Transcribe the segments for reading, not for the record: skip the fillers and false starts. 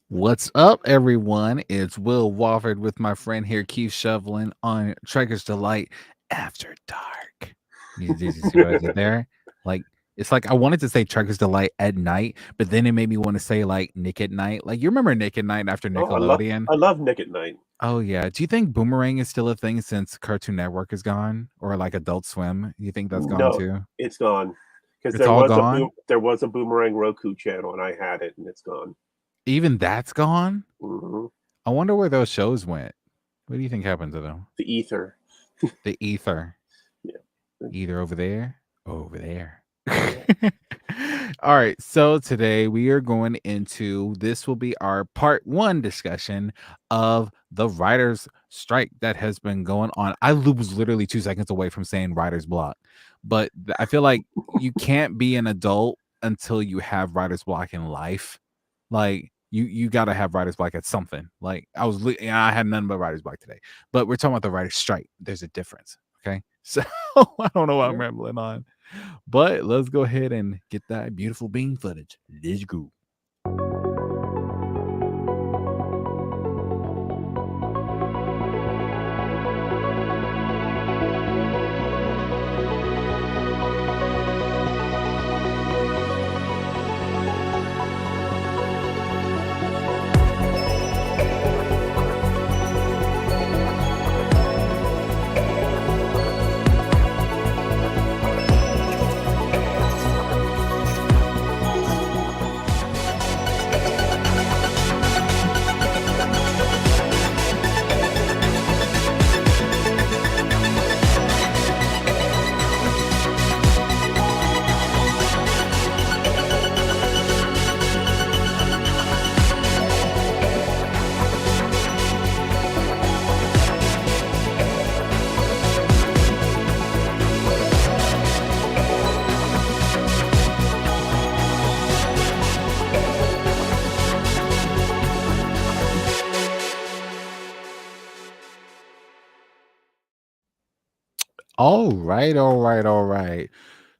What's up, everyone? It's Will Wofford with my friend here, Keith Shoveling on Trekkers Delight After Dark. Did you see what I did there? Like, it's like I wanted to say Trekkers Delight at night, but then it made me want to say like Nick at Night. Like, you remember Nick at Night after Oh, I love Nickelodeon? I love Nick at Night. Oh, yeah. Do you think Boomerang is still a thing since Cartoon Network is gone or like Adult Swim? You think that's gone No, too? it's gone because It's all gone? there was a Boomerang Roku channel and I had it and it's gone. Even that's gone? hmm I wonder where those shows went. What do you think happened to them? The ether. The ether. Yeah. Either over there or over there. Yeah. All right. So today we are going into this will be our part one discussion of the writer's strike that has been going on. I was literally 2 seconds away from saying writer's block, but I feel like you can't be an adult until you have writer's block in life. Like you got to have writer's block at something. Like I had none but writer's block today, but we're talking about the writer's strike. There's a difference. Okay. So I don't know why I'm Yeah. rambling on, but let's go ahead and get that beautiful bean footage. Let's go. All right.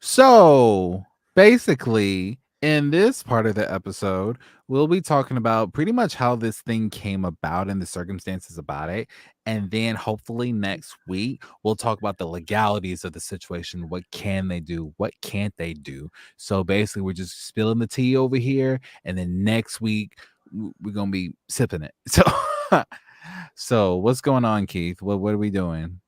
So basically, in this part of the episode, we'll be talking about pretty much how this thing came about and the circumstances about it. And then hopefully next week, we'll talk about the legalities of the situation. What can they do? What can't they do? So basically, we're just spilling the tea over here. And then next week, we're going to be sipping it. So what's going on, Keith? What are we doing?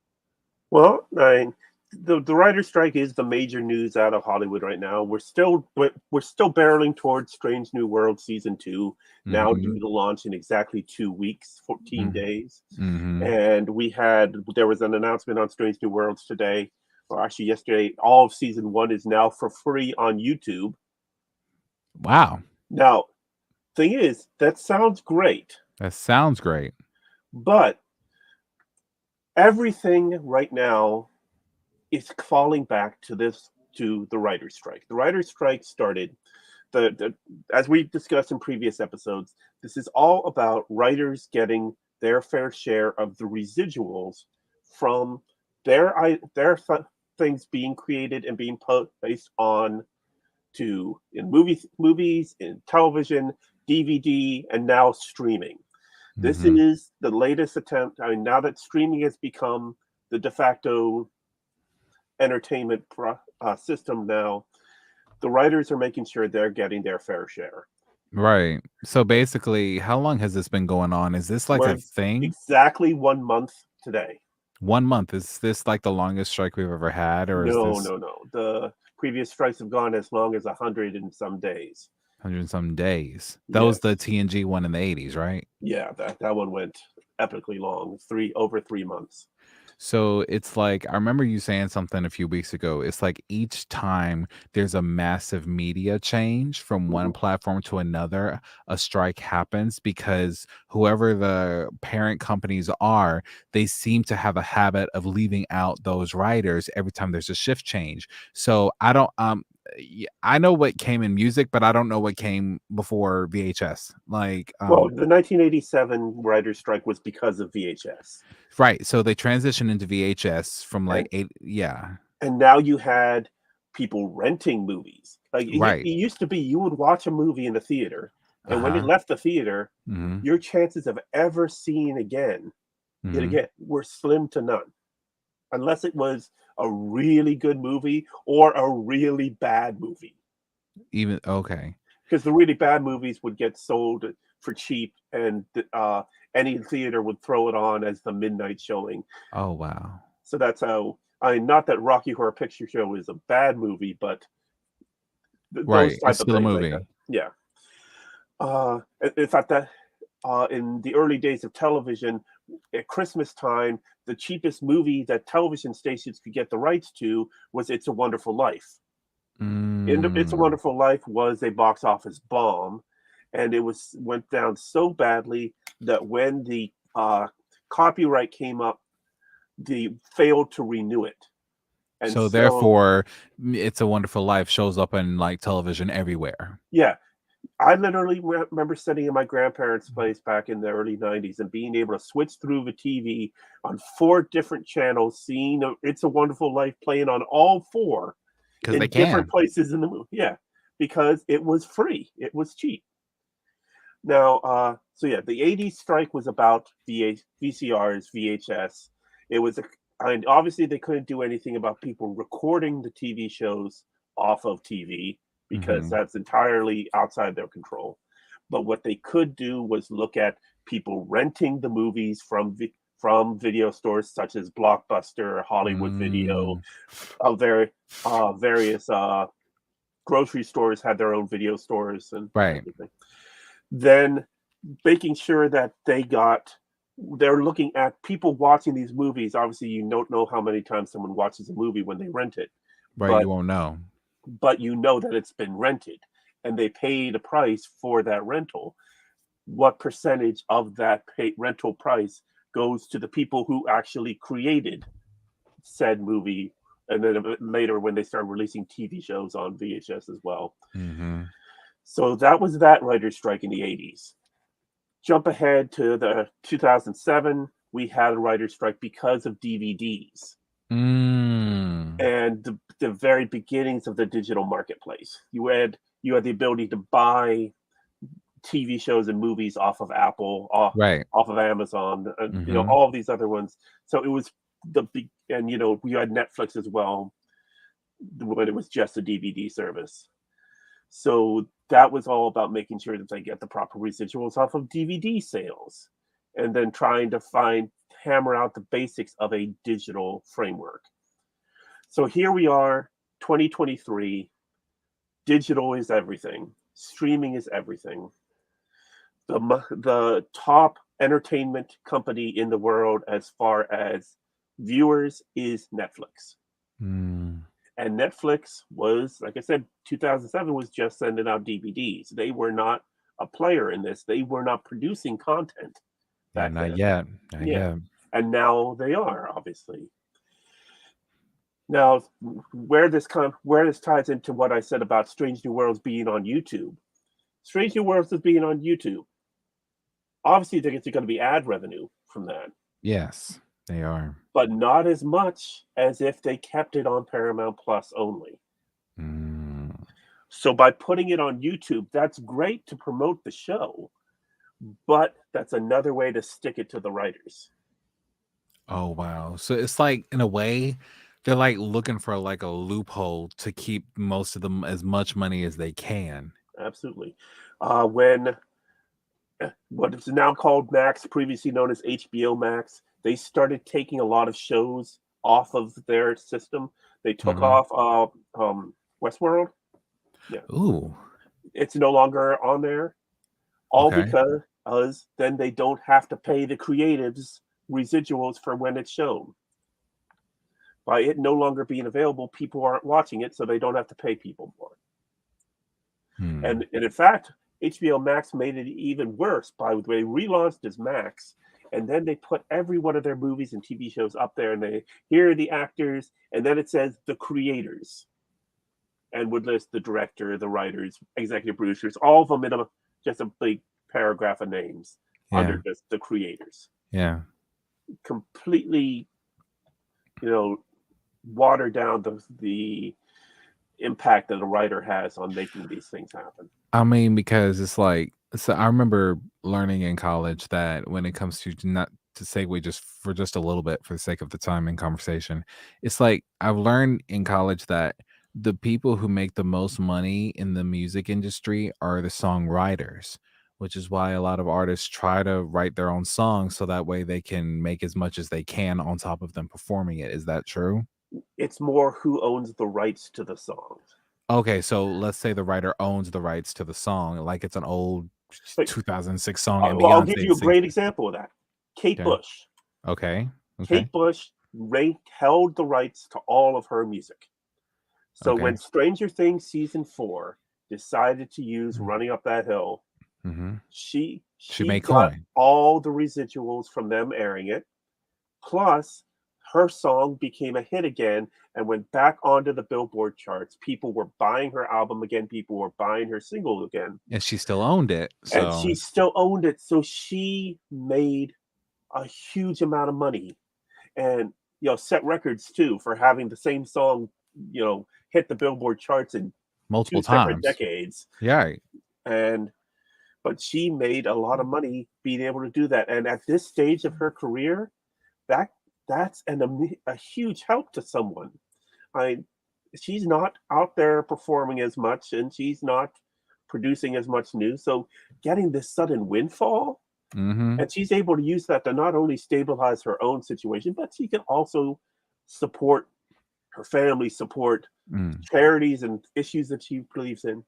Well, the writer's strike is the major news out of Hollywood right now. We're still barreling towards Strange New World season 2, now Mm-hmm. due to launch in exactly 2 weeks, 14 Mm-hmm. days. Mm-hmm. And there was an announcement on Strange New Worlds today, or actually yesterday. All of season 1 is now for free on YouTube. Wow. Now, thing is, that sounds great, That sounds great. but everything right now is falling back to the writer's strike. The writer's strike started the as we've discussed in previous episodes. This is all about writers getting their fair share of the residuals from their things being created and being placed on to in movies, in television, DVD, and now streaming. This Mhm. is the latest attempt. I mean, now that streaming has become the de facto entertainment system now, the writers are making sure they're getting their fair share. Right. So basically, how long has this been going on? Is this like We're a thing? exactly 1 month today. 1 month. Is this like the longest strike we've ever had, or is No, this no, no. The previous strikes have gone as long as 100 and some days. 100 and some days? That was the Yes. TNG one in the 80s, right? Yeah, that one went epically long, over 3 months. So it's like I remember you saying something a few weeks ago. It's like each time there's a massive media change from Mhm. one platform to another, a strike happens because whoever the parent companies are, they seem to have a habit of leaving out those writers every time there's a shift change. So I don't I know what came in music, but I don't know what came before VHS. Like Well, the 1987 writer's strike was because of VHS. right, so they transitioned into VHS from like And 8 yeah. and now you had people renting movies. Like it Right. used to be, you would watch a movie in the theater, And when it Uh-huh. left the theater, Mhm. your chances of ever seeing it Mhm. again were slim to none, unless it was a really good movie or a really bad movie. Even okay. Because the really bad movies would get sold for cheap, and any theater would throw it on as the midnight showing. Oh, wow. So that's how. I mean, not that Rocky Horror Picture Show is a bad movie, but those Right. It's type of still a things like that. movie. Yeah. In fact, that in the early days of television, at Christmas time, the cheapest movie that television stations could get the rights to was "It's a Wonderful Life." It's a Mm. Wonderful Life was a box office bomb, and it was went down so badly that when the copyright came up, they failed to renew it, and So so therefore, It's a Wonderful Life shows up in, like, television everywhere. yeah, I literally remember sitting in my grandparents' place back in the early '90s and being able to switch through the TV on 4 different channels, seeing "It's a Wonderful Life" playing on all 4 Because they in different can. places in the movie. Yeah, because it was free, it was cheap. Now, so yeah, the '80s strike was about VCRs, VHS. It was, and obviously they couldn't do anything about people recording the TV shows off of TV because Mhm. that's entirely outside their control. But what they could do was look at people renting the movies from video stores such as Blockbuster, Hollywood Video, Mm. their various grocery stores had their own video stores and Right. everything. Then making sure that they're looking at people watching these movies. Obviously, you don't know how many times someone watches a movie when they rent it, Right, but you won't know. you know that it's been rented and they paid a price for that rental. What percentage of that rental price goes to the people who actually created said movie? And then a bit later, when they start releasing TV shows on VHS as well. Mhm. So that was that writer's strike in the '80s. Jump ahead to the 2007, we had a writer's strike because of DVDs Mm. and the very beginnings of the digital marketplace. You had the ability to buy TV shows and movies off of Apple, Right. off of Amazon, and Mhm. all of these other ones. So it was and we had Netflix as well when it was just a DVD service. So that was all about making sure that they get the proper residuals off of DVD sales and then trying to hammer out the basics of a digital framework. So here we are, 2023. Digital is everything, streaming is everything. The top entertainment company in the world as far as viewers is Netflix. Mm. And Netflix was, like I said, 2007 was just sending out DVDs. They were not a player in this. They were not producing content Yeah, back not then. yet. Not Yeah. yet. And now they are, obviously. Now, where this ties into what I said about Strange New Worlds being on YouTube. Strange New Worlds is being on YouTube. Obviously, there's going to be ad revenue from that, Yes, they are. but not as much as if they kept it on Paramount Plus only. Mm. So by putting it on YouTube, that's great to promote the show, but that's another way to stick it to the writers. Oh, wow. So it's like, in a way, they're, like, looking for, like, a loophole to keep most of them as much money as they can. Absolutely. When what is now called Max, previously known as HBO Max, they started taking a lot of shows off of their system. They took Mhm. off Westworld. Yeah, Ooh, it's no longer on there. All okay. because then they don't have to pay the creatives residuals for when it's shown. By it no longer being available, people aren't watching it, so they don't have to pay people more. Hmm. And in fact, HBO Max made it even worse by they relaunched as Max, and then they put every one of their movies and TV shows up there, and they here are the actors, and then it says the creators, and would list the director, the writers, executive producers, all of them in just a big paragraph of names under Yeah, just the creators. yeah. Completely, you know, water down the impact that a writer has on making these things happen. I mean, because it's like So I remember learning in college that when it comes to not to segue just for just a little bit for the sake of the time and conversation, it's like I've learned in college that the people who make the most money in the music industry are the songwriters, which is why a lot of artists try to write their own songs so that way they can make as much as they can on top of them performing it. Is that true? It's more who owns the rights to the songs. Okay, so let's say the writer owns the rights to the song, like it's an old Like, 2006 song and well, I'll give Beyonce you a sings great it. example of that. Kate Okay. Bush. Okay. Okay. Kate Bush held the rights to all of her music. So Okay. when Stranger Things season 4 decided to use Mm, Running Up That Hill, mhm. she She she made got coin. all the residuals from them airing it. Plus, her song became a hit again and went back onto the Billboard charts. People were buying her album again. People were buying her single again. And she still owned it, And so she still owned it. So she made a huge amount of money and, set records too for having the same song, hit the Billboard charts in two multiple separate times. decades. Yeah, right. And but she made a lot of money being able to do that. And at this stage of her career, that that's a huge help to someone. I She's not out there performing as much and she's not producing as much news. So getting this sudden windfall, Mhm. and she's able to use that to not only stabilize her own situation, but she can also support her family, support Mm, charities and issues that she believes in.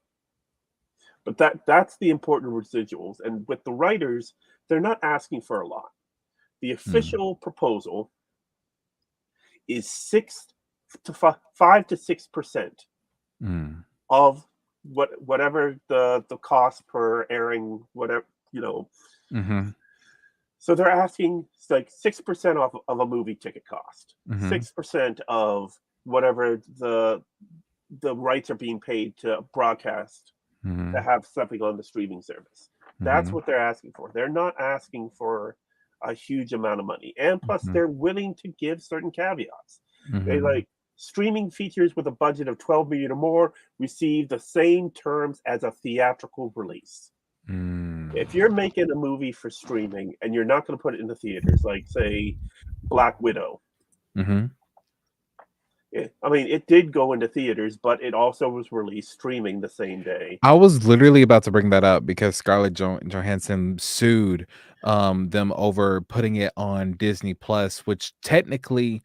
But that's the important residuals. And with the writers, they're not asking for a lot. The mm, official proposal is 5 to 6% mm. of whatever the cost per airing, whatever you know. Mhm, So they're asking like 6% off of a movie ticket cost, mhm, 6% of whatever the rights are being paid to broadcast to mhm, have something on the streaming service. That's mhm, what they're asking for. They're not asking for a huge amount of money. And plus, mhm, they're willing to give certain caveats. They mhm. like streaming features with a budget of 12 million or more receive the same terms as a theatrical release. If Mm. you're making a movie for streaming and you're not going to put it in the theaters, like say Black Widow, Mhm. I mean, it did go into theaters, but it also was released streaming the same day. I was literally about to bring that up because Scarlett Johansson sued, them over putting it on Disney Plus, which technically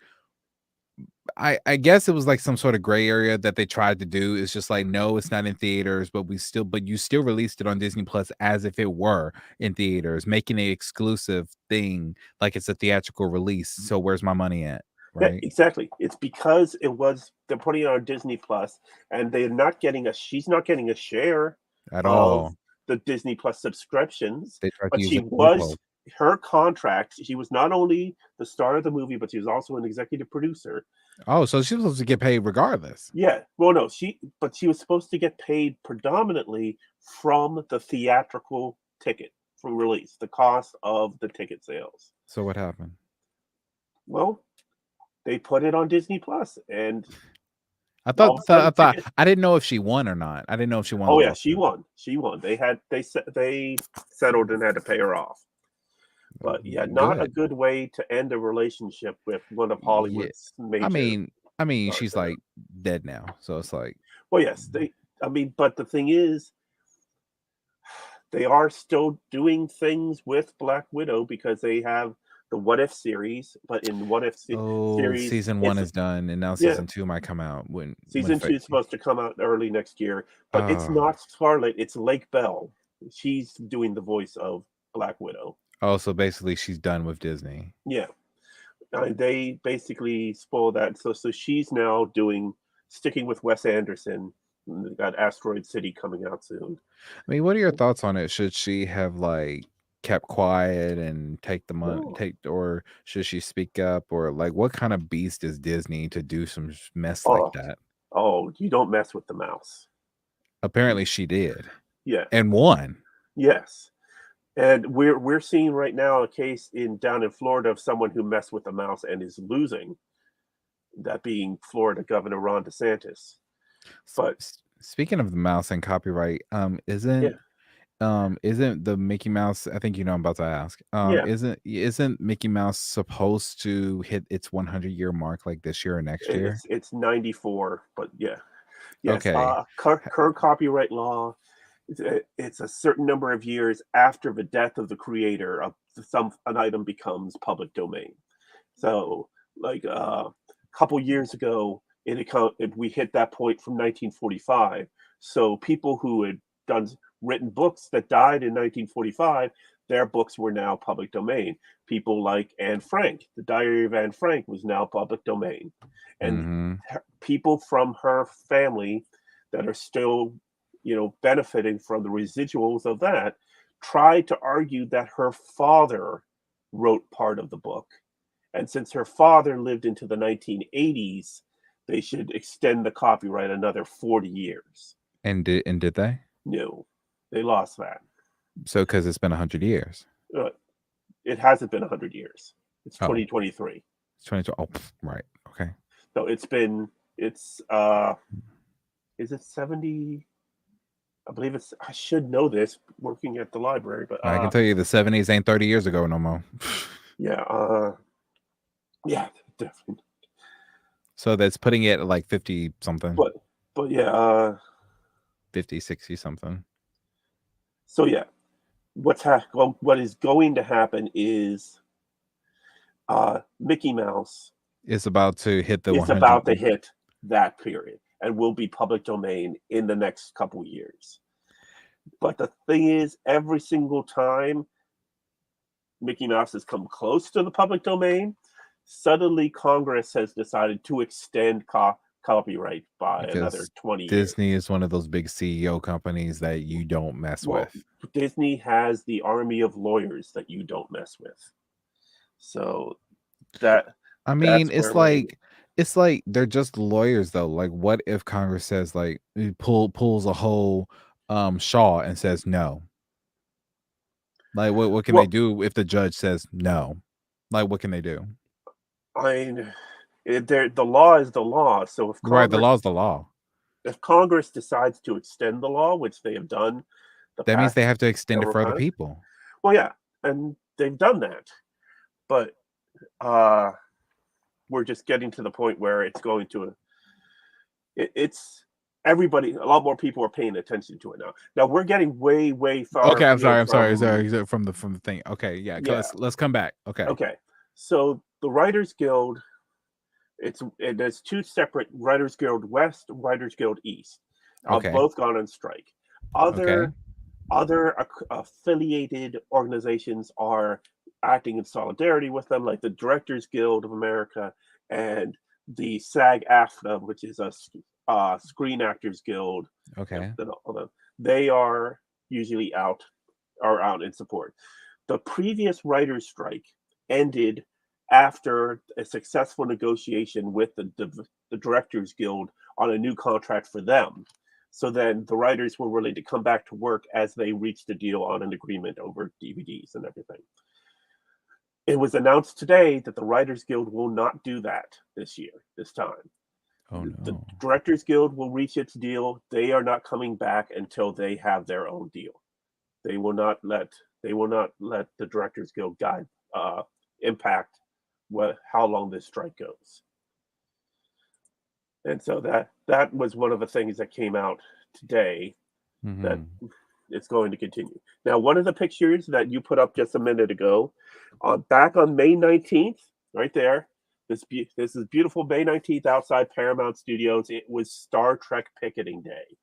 I guess it was like some sort of gray area that they tried to do. It's just like, no, it's not in theaters, but you still released it on Disney Plus as if it were in theaters, making an exclusive thing like it's a theatrical release. So where's my money at? Yeah, Right? exactly. It's because they're putting it on Disney Plus, and they're not getting a she's not getting a share At of all. the Disney Plus subscriptions, They tried to but use she it as a was loophole. her contract. She was not only the star of the movie, but she was also an executive producer. Oh, so she was supposed to get paid regardless. Yeah, well, no, she was supposed to get paid predominantly from the theatrical ticket from release, the cost of the ticket sales. So what happened? Well, they put it on Disney Plus, and I all of thought a sudden, tickets. I didn't know if she won or not. I didn't know if she won the Oh yeah, she lawsuit. won. She won. They settled and had to pay her off. But yeah, not a Good. good way to end a relationship with one of Yeah. Hollywood's I major mean I mean, stars she's, there. like, dead now, so it's like Well, yes, I mean, but the thing is, they are still doing things with Black Widow because they have the What If series. But in What If oh, series, season 1 it's is done, and now yeah, season 2 might come out when season fa 2 is supposed to come out early next year. But it's oh. not Scarlet; it's Lake Bell. She's doing the voice of Black Widow. Oh, so basically she's done with Disney. Yeah, they basically spoil that. So she's now sticking with Wes Anderson. They got Asteroid City coming out soon. I mean, what are your thoughts on it? Should she have, like, kept quiet and take the money? No, Take or should she speak up? Or, like, what kind of beast is Disney to do some mess like oh, that? you don't mess with the mouse. Apparently she did, Yeah, and won. yes. And we're seeing right now a case in down in Florida of someone who messed with the mouse and is losing. That being Florida Governor Ron DeSantis. But Speaking of the mouse and copyright, yeah, Isn't the Mickey Mouse, I think you know I'm about to ask. Yeah, Isn't Mickey Mouse supposed to hit its 100-year mark like this year or next year? it's 94, but yeah, yes. Okay. Current copyright law. It's a certain number of years after the death of the creator of an item becomes public domain. So, like a couple years ago, we hit that point from 1945. So people who had done written books that died in 1945, their books were now public domain. People like Anne Frank, the Diary of Anne Frank was now public domain, and Mhm. people from her family that are still, benefiting from the residuals of that, tried to argue that her father wrote part of the book, and since her father lived into the 1980s, they should extend the copyright another 40 years. And did they? No, they lost that. So, because 'cause it's been 100 years. Uh, it hasn't been 100 years. It's Oh, 2023. it's 22. Oh, pff, right. Okay. So it's is it 70? I believe I should know this working at the library, but I can tell you the 70s ain't 30 years ago no more. yeah, yeah, definitely. So that's putting it at like 50 something, But yeah, 50, 60 something. so yeah, what is going to happen is Mickey Mouse It's about to hit the is 100. about to hit that period and will be public domain in the next couple years. But the thing is, every single time Mickey Mouse has come close to the public domain, suddenly Congress has decided to extend copyright by another Because 20 years. Disney is one of those big CEO companies that you don't mess Well, with. Disney has the army of lawyers that you don't mess with. So that I mean, that's where we're in. it's like they're just lawyers though. Like what if Congress says like pulls a whole Shaw and says no? Like what can they Well, do if the judge says no? Like what can they do? I mean, the law is the law. So Right, the law's the law. If Congress decides to extend the law, which they have done the That means past they have to extend it several for other times, people. well, yeah, and they've done that. But uh, we're just getting to the point where it's going to it's everybody. A lot more people are paying attention to it now. Now we're getting way far Okay, afield I'm from sorry. From the thing. Okay, yeah. yeah. Let's come back. Okay, Okay, so the Writers Guild. There's two separate Writers Guild West, Writers Guild East. okay, Both gone on strike. okay, Other affiliated organizations are acting in solidarity with them, like the Directors Guild of America and the SAG-AFTRA, which is a Screen Actors Guild. okay. And all them. They are out in support. The previous writers' strike ended after a successful negotiation with the Directors Guild on a new contract for them. So then the writers were willing to come back to work as they reached a deal on an agreement over DVDs and everything. It was announced today that the Writers Guild will not do that this time. Oh The no. Directors Guild will reach its deal. They are not coming back until they have their own deal. They will not let the Directors Guild guide impact how long this strike goes. And so that was one of the things that came out today, that Hmm. it's going to continue. Now, one of the pictures that you put up just a minute ago, back on May 19th, right there, this is beautiful May 19th outside Paramount Studios. It was Star Trek picketing day.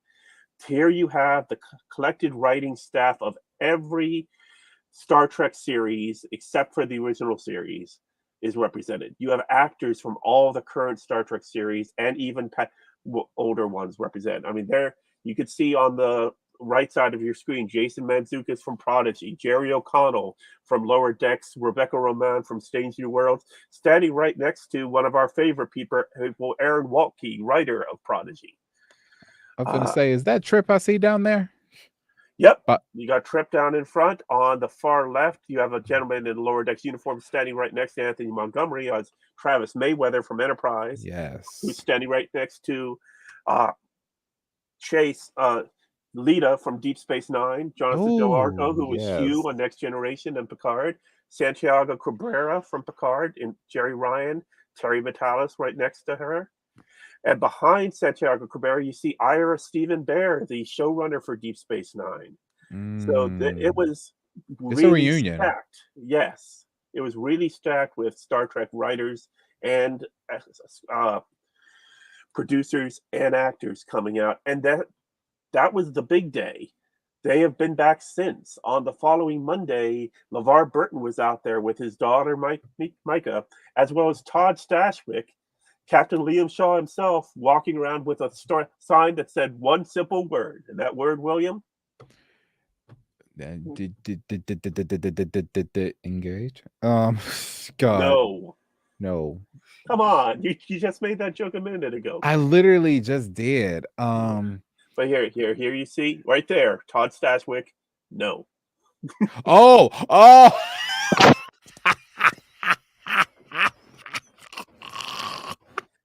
Here you have the collected writing staff of every Star Trek series except for the original series is represented. You have actors from all the current Star Trek series and even older ones represented. I mean, there you could see on the right side of your screen Jason Mantzoukas from Prodigy, Jerry O'Connell from Lower Decks, Rebecca Roman from Strange New Worlds, standing right next to one of our favorite people, Aaron Waltke, writer of Prodigy. I was gonna Uh, say, is that Trip I see down there? Yep. But You got Trip down in front. On the far left, you have a gentleman in lower decks uniform standing right next to Anthony Montgomery as Travis Mayweather from Enterprise, who's yes. standing right next to uh, Chase. Lita from Deep Space Nine, Jonathan Del Arco, Oh, who was Hugh yes. on Next Generation and Picard, Santiago Cabrera from Picard, and Jerry Ryan, Terry Vitalis right next to her. And behind Santiago Cabrera, you see Ira Stephen Bear, the showrunner for Deep Space Nine. So it Mm. was It's a really reunion. stacked. Yes, it was really stacked with Star Trek writers and uh, producers and actors coming out, and that was the big day. They have been back since. On the following Monday, LeVar Burton was out there with his daughter Micah, as well as Todd Stashwick, Captain Liam Shaw himself, walking around with a sign that said one simple word. And that word, William? Engage. God, No. no. Come on. You just made that joke a minute ago. I literally just did. Yeah. But here you see, right there, Todd Stashwick, no. Oh, oh.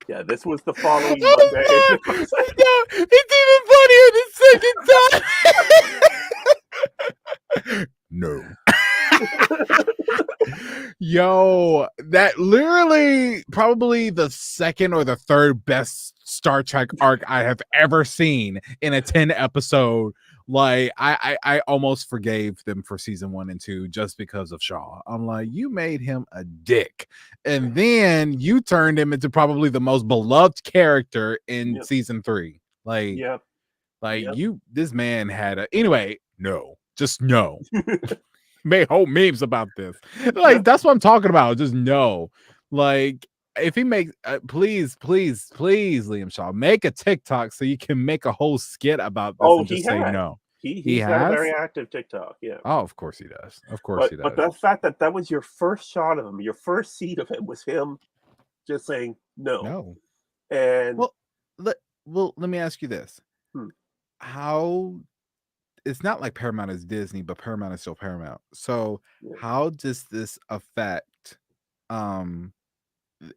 Yeah, this was the following Monday. Oh no, no, it's even funnier the second time. No. Yo, that literally probably the second or the third best Star Trek arc I have ever seen in a 10 episode. Like I almost forgave them for season 1 and 2 just because of Shaw. I'm like, you made him a dick, and then you turned him into probably the most beloved character in Yep, season 3. Like, yep, yep. this man had a anyway. No, just no. Made whole memes about this. Like, Yep. that's what I'm talking about. Just no. Like, if he makes please, please, please, Liam Shaw, make a TikTok so you can make a whole skit about this Oh, and he just say has. no. He He's got a very has? active TikTok, yeah. Oh, of course he does. Of course But he but does. the fact that that was your first shot of him, your first seed of him was him just saying no. No. And Well, let me ask you this. hmm, How it's not like Paramount is Disney, but Paramount is still Paramount. So, yeah, how does this affect um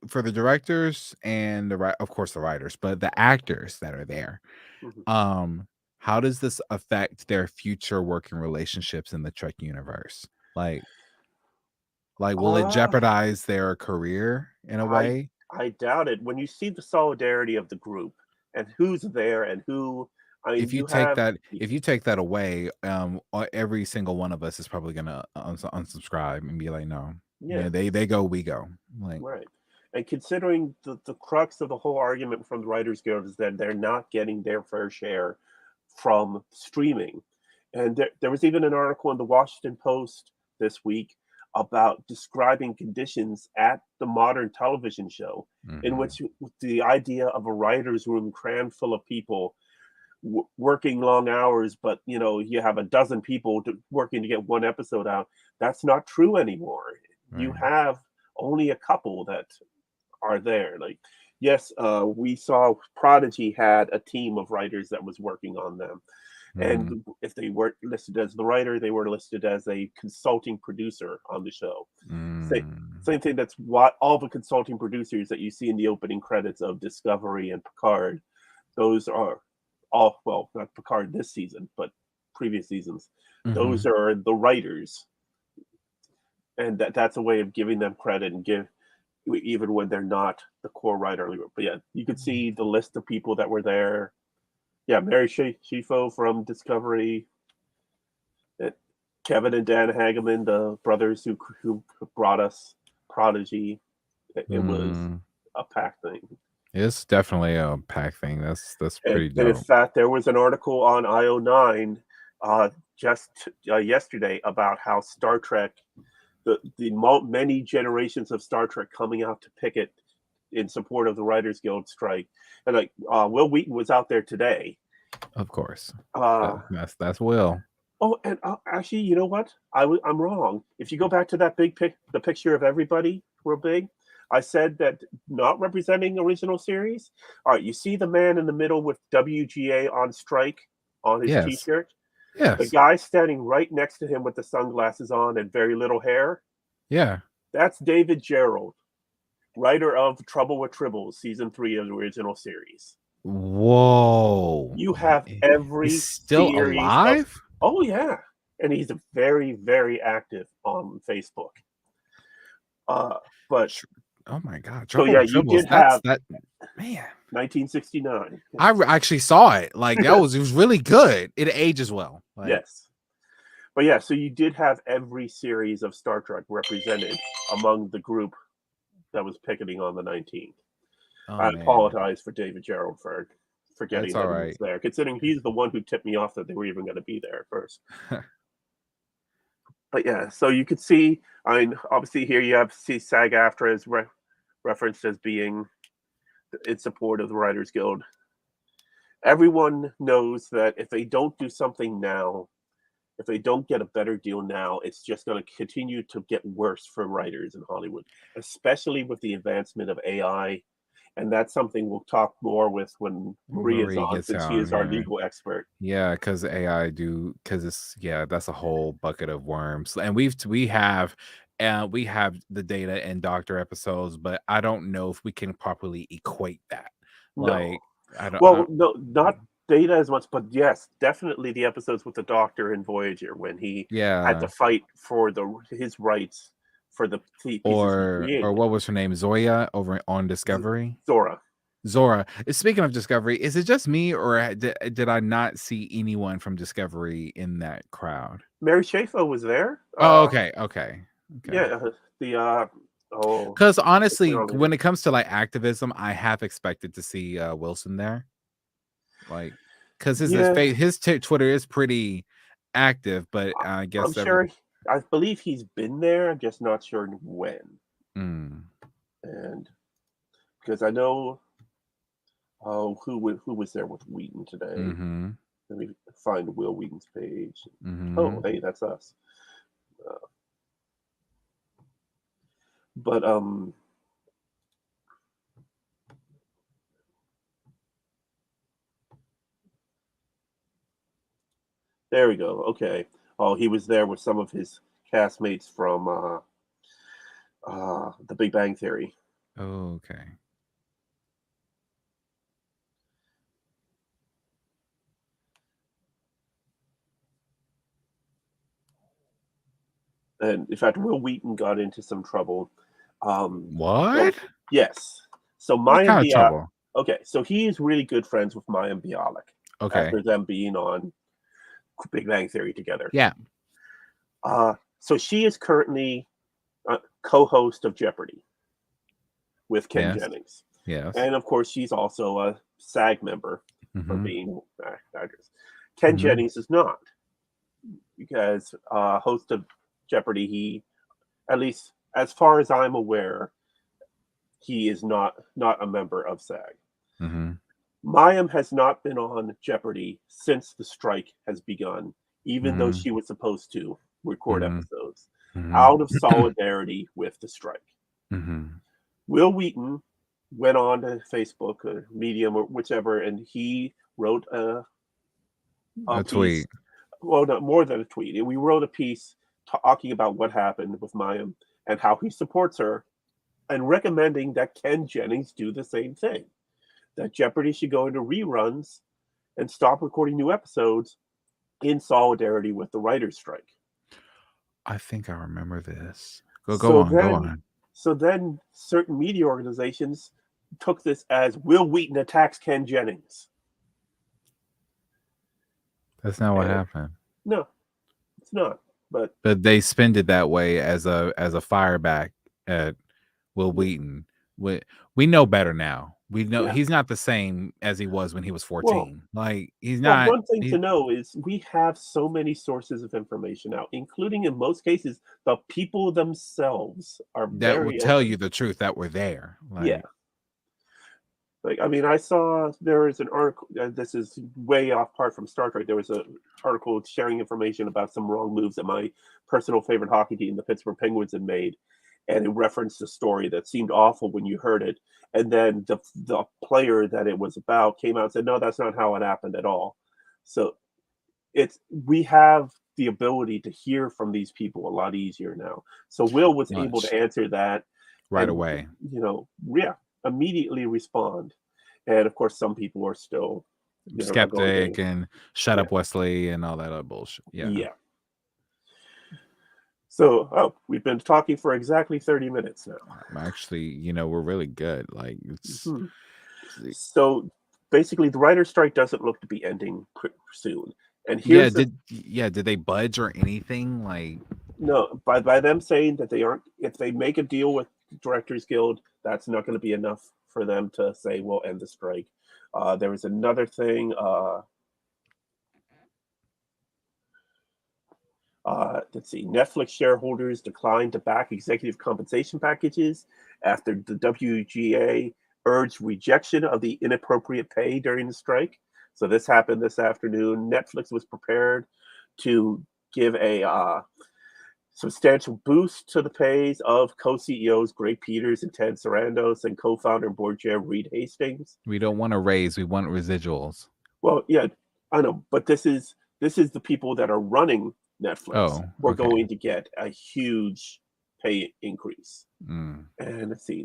for the directors and of course the writers, but the actors that are there, mhm. um how does this affect their future working relationships in the Trek universe? like will it Uh, jeopardize their career in a I way? I doubt it. When you see the solidarity of the group and who's there and who, I mean, you have If you take that away, every single one of us is probably gonna unsubscribe and be like, no, yeah, yeah, they go, we go. Like, right. And considering the crux of the whole argument from the Writers Guild is that they're not getting their fair share from streaming. And there was even an article in the Washington Post this week about describing conditions at the modern television show, in mhm, which the idea of a writer's room crammed full of people working long hours, but you have a dozen people working to get one episode out. That's not true anymore. You right. have only a couple that are there. Like, yes, we saw Prodigy had a team of writers that was working on them, Mhm, and if they weren't listed as the writer, they were listed as a consulting producer on the show. Same, mm, same thing. That's what all the consulting producers that you see in the opening credits of Discovery and Picard. Those are all, well, not Picard this season, but previous seasons. Those mhm, are the writers, and that's a way of giving them credit and give even when they're not the core writer. But yeah, you could see the list of people that were there. Yeah, Mary Shifo from Discovery, uh, Kevin and Dan Hageman, the brothers who brought us Prodigy. It was mm. a pack thing. It's definitely a pack thing. That's pretty And in dope. fact, there was an article on IO9 just yesterday about how Star Trek, the many generations of Star Trek coming out to picket in support of the Writers Guild strike. And like Will Wheaton was out there today. Of course. Uh, That's Will. oh, and actually, you know what? I'm wrong. If you go back to that the picture of everybody real big, I said that not representing original series. All right, you see the man in the middle with WGA on strike on his Yes. T-shirt. The Yes. guy standing right next to him with the sunglasses on and very little hair. Yeah. That's David Gerald, writer of Trouble with Tribbles, season 3 of the original series. Whoa. You have He's every still series of. alive? Oh yeah, and he's very very active on Facebook. Uh, but Tr Oh my god, so Trouble yeah, with you Tribbles, did have that man. 1969. Actually saw it. Like, it was really good. It ages well. Like, Yes. But yeah, so you did have every series of Star Trek represented among the group that was picketing on the 19th. oh, I man. apologize for David Gerald for That's forgetting that he was alright. there, considering he's the one who tipped me off that they were even going to be there at first. But yeah, so you could see, I mean, obviously here you have see SAG-AFTRA as referenced as being in support of the Writers Guild. Everyone knows that if they don't do something now, if they don't get a better deal now, it's just going to continue to get worse for writers in Hollywood, especially with the advancement of AI. And that's something we'll talk more with when Maria's Marie on, gets since she on is our here. legal expert. Yeah, because it's that's a whole bucket of worms. And we have the data in doctor episodes, but I don't know if we can properly equate that. No. Like, I don't Well, no, not Data as much, but yes, definitely the episodes with the Doctor and Voyager when he had to yeah. fight for his rights for the pieces he Or created. what was her name? Zoya over on Discovery? Zora. Zora. Speaking of Discovery, is it just me or did I not see anyone from Discovery in that crowd? Mary Schaefer was there. Oh, okay, okay, okay. Yeah, the oh, Because what's her honestly, name? when it comes to like activism, I have expected to see Wilson there, like, because Yeah, his Twitter is pretty active, but I I'm guess every sure. I believe he's been there. I'm just not sure when. mm, And because I know, oh, who was there with Wheaton today? mm-hmm, Let me find Will Wheaton's page. mm-hmm. Oh, hey, that's us. Uh, but there we go. Okay. Oh, he was there with some of his castmates from The Big Bang Theory. Okay. And in fact, Will Wheaton got into some trouble. So What? yes, so What Mayim kind of Bialik. trouble? Okay, so he is really good friends with Mayim Bialik Okay. after them being on Big Bang Theory together. Yeah. So she is currently co-host of Jeopardy with Ken Yes. Jennings, Yes. and of course, she's also a SAG member for Mm-hmm. being actress. Ken Mm-hmm. Jennings is not, because host of Jeopardy, he, at least as far as I'm aware, he is not a member of SAG. Mm-hmm. Mayim has not been on Jeopardy since the strike has begun, even though Mm-hmm. she was supposed to record Mm-hmm. episodes out of Mm-hmm. solidarity with the strike. Mm-hmm. Will Wheaton went on to Facebook or Medium or whichever, and he wrote a A piece. tweet. Well, not more than a tweet. We wrote a piece talking about what happened with Mayim and how he supports her, and recommending that Ken Jennings do the same thing. That Jeopardy should go into reruns and stop recording new episodes in solidarity with the writers' strike. I think I remember this. Go So on, go then, on. so then, certain media organizations took this as Will Wheaton attacks Ken Jennings. That's not what And happened. no, it's not. But But they spend it that way as a fireback at Will yeah, Wheaton. We know better now. We know yeah. he's not the same as he was when he was Well, 14. Like, he's well, not one thing to he know is we have so many sources of information now, including in most cases the people themselves are that will very tell open. you the truth that we're there. Yeah, Like, like I mean, I saw there is an article. This is way off part from Star Trek. There was an article sharing information about some wrong moves that my personal favorite hockey team, the Pittsburgh Penguins, had made, and it referenced a story that seemed awful when you heard it. And then the player that it was about came out and said, "No, that's not how it happened at all." So it's we have the ability to hear from these people a lot easier now. So Will was able to much answer that, right and away. yeah, immediately respond. And of course, some people are still Skeptic and shut yeah. up Wesley and all that other bullshit. Yeah. Yeah. So, we've been talking for exactly 30 minutes now. Actually, we're really good. Like it's Mhm. So basically, the writer's strike doesn't look to be ending soon. And yeah, here's the did they budge or anything? Like no, by them saying that they aren't, if they make a deal with Directors Guild, that's not going to be enough for them to say we'll end the strike. There was another thing. Let's see. Netflix shareholders declined to back executive compensation packages after the WGA urged rejection of the inappropriate pay during the strike. So this happened this afternoon. Netflix was prepared to give a substantial boost to the pays of co-CEOs Greg Peters and Ted Sarandos and co-founder and board chair Reed Hastings. we don't want to raise, we want residuals. Well, yeah, I know, but this is the people that are running Netflix. Oh, We're okay. going to get a huge pay increase. Mm. And let's see.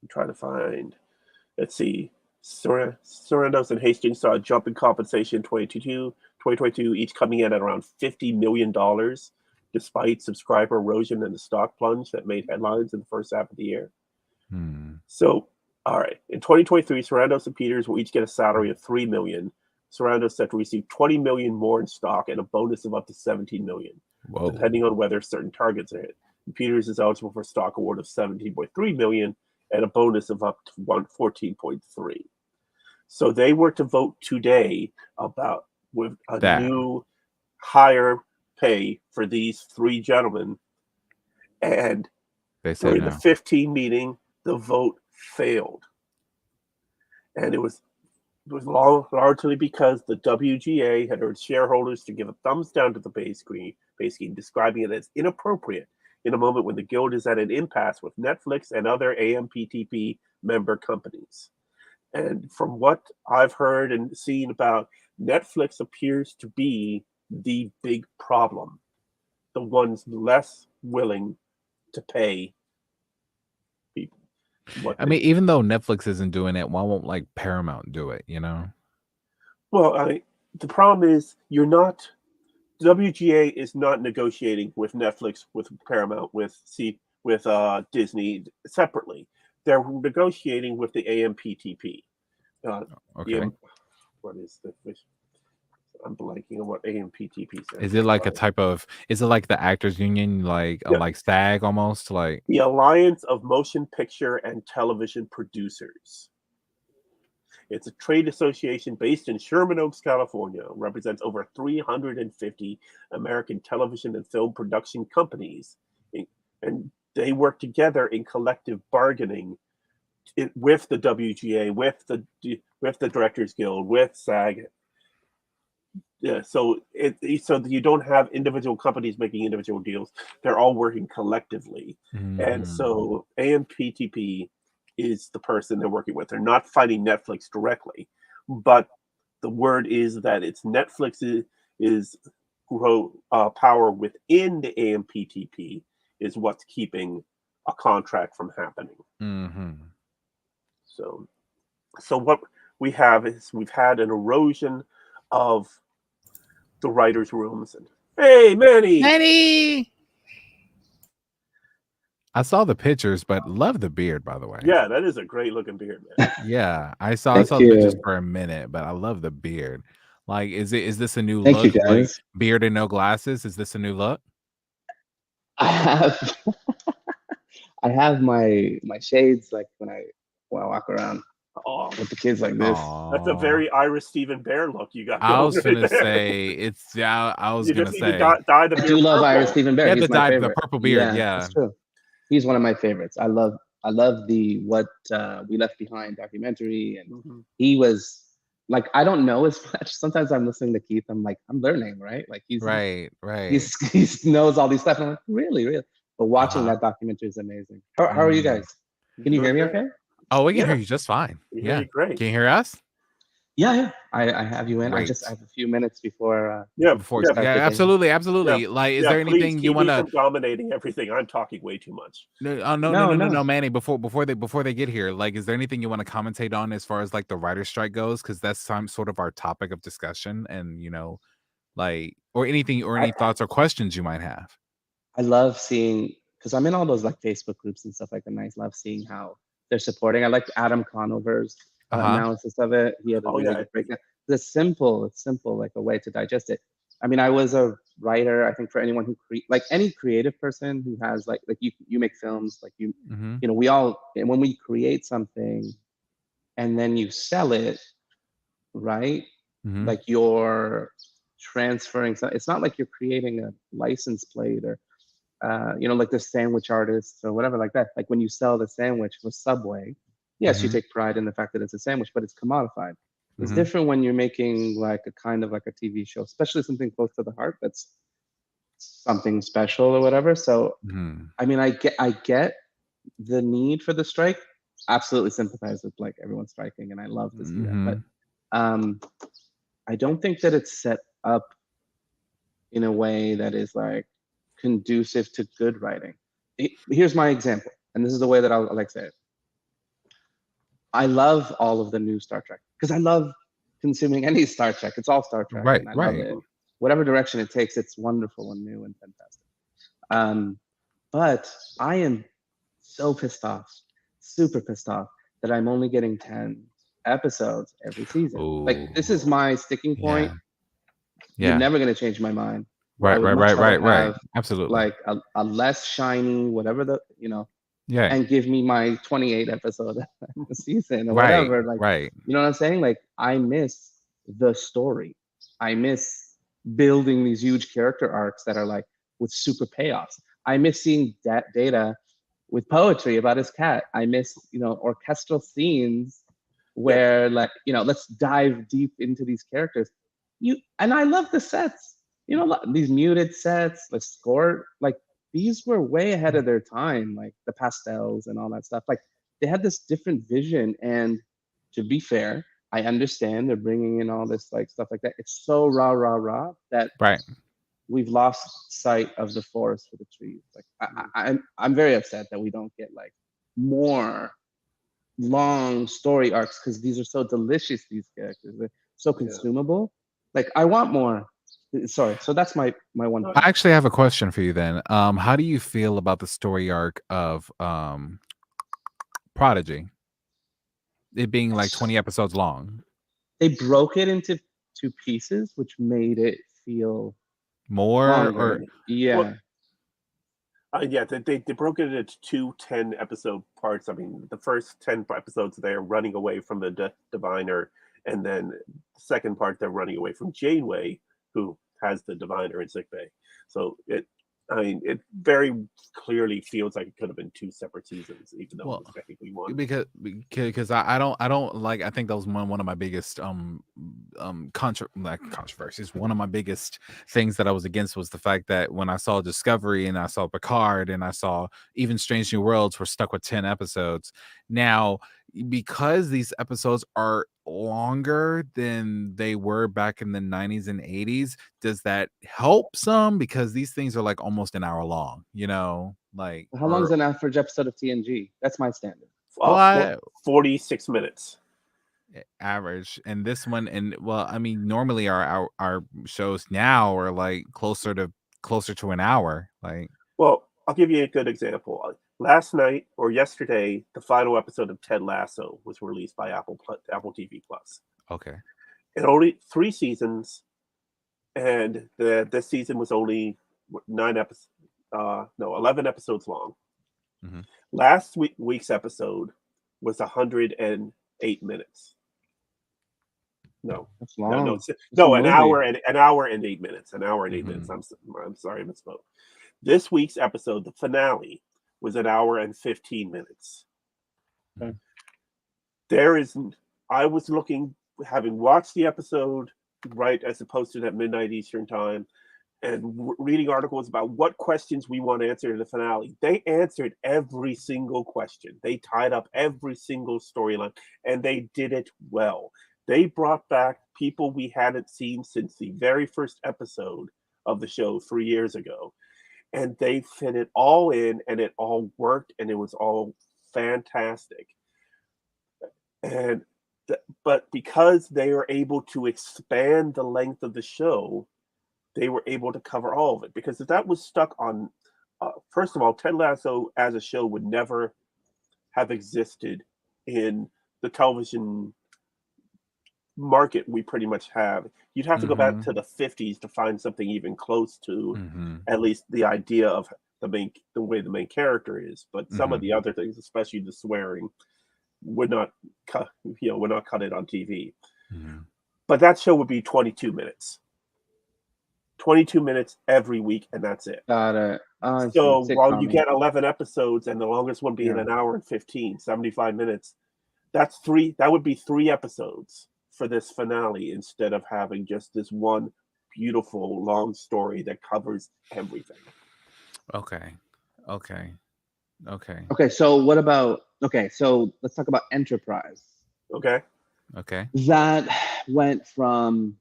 I'm trying to find. Let's see. Sorandos and Hastings saw a jump in compensation in 2022, each coming in at around $50 million, despite subscriber erosion and the stock plunge that made headlines in the first half of the year. So, all right. In 2023, Sarandos and Peters will each get a salary of $3 million. Sarandos set to receive $20 million more in stock and a bonus of up to $17 million, depending on whether certain targets are hit. And Peters is eligible for a stock award of $17.3 million and a bonus of up to $14.3. So they were to vote today about with a new higher pay for these three gentlemen, and they said during no. the 15 meeting, the vote failed, and it was largely because the WGA had urged shareholders to give a thumbs down to the pay scheme, describing it as inappropriate in a moment when the guild is at an impasse with Netflix and other AMPTP member companies. And from what I've heard and seen about, Netflix appears to be the big problem, the ones less willing to pay people. I mean, even though Netflix isn't doing it, why won't like Paramount do it? Well, the problem is WGA is not negotiating with Netflix, with Paramount, with Disney separately. They're negotiating with the AMPTP. Okay. What is the? I'm blanking on what AMPTP says. Is it like a type of? Is it like the actors union, like like SAG almost, like the Alliance of Motion Picture and Television Producers? It's a trade association based in Sherman Oaks, California. It represents over 350 American television and film production companies, and they work together in collective bargaining with the WGA, with the Directors Guild, with SAG. Yeah, so you don't have individual companies making individual deals; they're all working collectively, and so AMPTP is the person they're working with. They're not fighting Netflix directly, but the word is that it's Netflix is power within the AMPTP is what's keeping a contract from happening. So what we have is we've had an erosion of the writers' rooms. And hey, Manny! I saw the pictures, but love the beard, by the way. Yeah, that is a great looking beard, man. Yeah, I saw the pictures for a minute, but I love the beard. Like, is this a new look? You, like beard and no glasses? Is this a new look? I have my shades like when I walk around with the kids like this. That's a very Irish Stephen Bear look you got. I was gonna say it's I was gonna say dye the beard. I do love Irish Stephen Bear. Yeah, He's my favorite. the purple beard. Yeah, that's true. He's one of my favorites. I love the What We Left Behind documentary, and he was like, I don't know as much. Sometimes I'm listening to Keith. I'm like, I'm learning, right? Like he's right. He knows all these stuff. And I'm like, really. But watching that documentary is amazing. How are you guys? Can you hear me okay? Oh, we can hear you just fine. Yeah, great. Can you hear us? Yeah. I have you in. I Great. have a few minutes before Yeah, Before, we yeah, start yeah, the game. absolutely, yeah, absolutely. Like, is yeah. there Please anything you keep me want to? from dominating everything. I'm talking way too much. No, No, no. Manny. Before they get here, like, is there anything you want to commentate on as far as like the writer's strike goes? Because that's some sort of our topic of discussion, and like, or anything, or I any thoughts or questions you might have. I love seeing because I'm in all those like Facebook groups and stuff like that. And I love seeing how they're supporting. I liked Adam Conover's Uh-huh. analysis of it. He had a Oh really yeah, good breakdown. It's simple, like a way to digest it. I mean, I was a writer. I think for anyone who like any creative person who has like you make films, like Mm-hmm. we all, and when we create something and then you sell it, right? Mm-hmm. Like you're transferring. It's not like you're creating a license plate or like the sandwich artists or whatever like that. Like when you sell the sandwich for Subway, yes, you Mm-hmm. take pride in the fact that it's a sandwich, but it's commodified. It's Mm-hmm. different when you're making like a kind of like a TV show, especially something close to the heart that's something special or whatever. So, Mm-hmm. I mean, I get the need for the strike. Absolutely sympathize with like everyone striking, and I love to see that. But Mm-hmm. um, I don't think that it's set up in a way that is like conducive to good writing. Here's my example, and this is the way that I'll like say it. I love all of the new Star Trek because I love consuming any Star Trek. It's all Star Trek, Right, and I love right. it. Whatever direction it takes, it's wonderful and new and fantastic. Um, but I am so pissed off, super pissed off that I'm only getting 10 episodes every season. Like Oh, this is my sticking point. yeah, You're yeah. never going to change my mind. I Right, would right, much right, rather right, right. have Absolutely. like a less shiny, whatever Yeah. and give me my 28 episode season or Right, whatever. Like, right. you know what I'm saying? Like, I miss the story. I miss building these huge character arcs that are like with super payoffs. I miss seeing that data with poetry about his cat. I miss, orchestral scenes yeah. where like, let's dive deep into these characters. And I love the sets. These muted sets, the score, like these were way ahead of their time, like the pastels and all that stuff. Like they had this different vision. And to be fair, I understand they're bringing in all this like stuff like that. It's so rah rah rah that Right. we've lost sight of the forest for the trees. Like I'm very upset that we don't get like more long story arcs because these are so delicious. These characters, they're so Yeah. consumable. Like I want more. Sorry. So that's my one No, point. I actually have a question for you then. How do you feel about the story arc of Prodigy? It being like 20 episodes long. They broke it into two pieces, which made it feel More or longer. Yeah. well, yeah, they broke it into two 10-episode parts. I mean, the first 10 episodes they're running away from the diviner, and then the second part they're running away from Janeway, who has the diviner in sickbay. So it very clearly feels like it could have been two separate seasons, even though it was well, technically one. because I don't like, I think that was one of my biggest controversies. One of my biggest things that I was against was the fact that when I saw Discovery and I saw Picard and I saw even Strange New Worlds, we're stuck with 10 episodes. Now, because these episodes are longer than they were back in the 90s and 80s, does that help some? Because these things are like almost an hour long, like, How long is or an average episode of TNG? That's my standard. well, I 46 minutes. average, and this one, and well, I mean, normally our shows now are like closer to an hour, like. Well, I'll give you a good example. Last night or yesterday, the final episode of Ted Lasso was released by Apple TV Plus. Okay. And only 3 seasons, and this season was only 11 episodes long. Mhm. Last week's episode was 108 minutes. No, That's no, no, long. it's- It's a no, an movie. hour and 8 minutes. An hour and 8 minutes. Mhm. I'm sorry, I misspoke. This week's episode, the finale, was an hour and 15 minutes. Okay. I was looking, having watched the episode right as opposed to at midnight Eastern time, and reading articles about what questions we want answered in the finale. They answered every single question. They tied up every single storyline, and they did it well. They brought back people we hadn't seen since the very first episode of the show 3 years ago, and they fit it all in, and it all worked, and it was all fantastic. And but because they were able to expand the length of the show, they were able to cover all of it. Because if that was stuck on, first of all, Ted Lasso as a show would never have existed in the television market we pretty much have. You'd have to go back to the 50s to find something even close to at least the idea of the way the main character is. But some of the other things, especially the swearing, would not cut it on TV. But that show would be 22 minutes. 22 minutes every week, and that's it. Got it. So while you get 11 episodes, and the longest one being an hour and 75 minutes, that would be 3 episodes for this finale instead of having just this one beautiful long story that covers everything. Okay. So what about? So let's talk about Enterprise. Okay. That went from,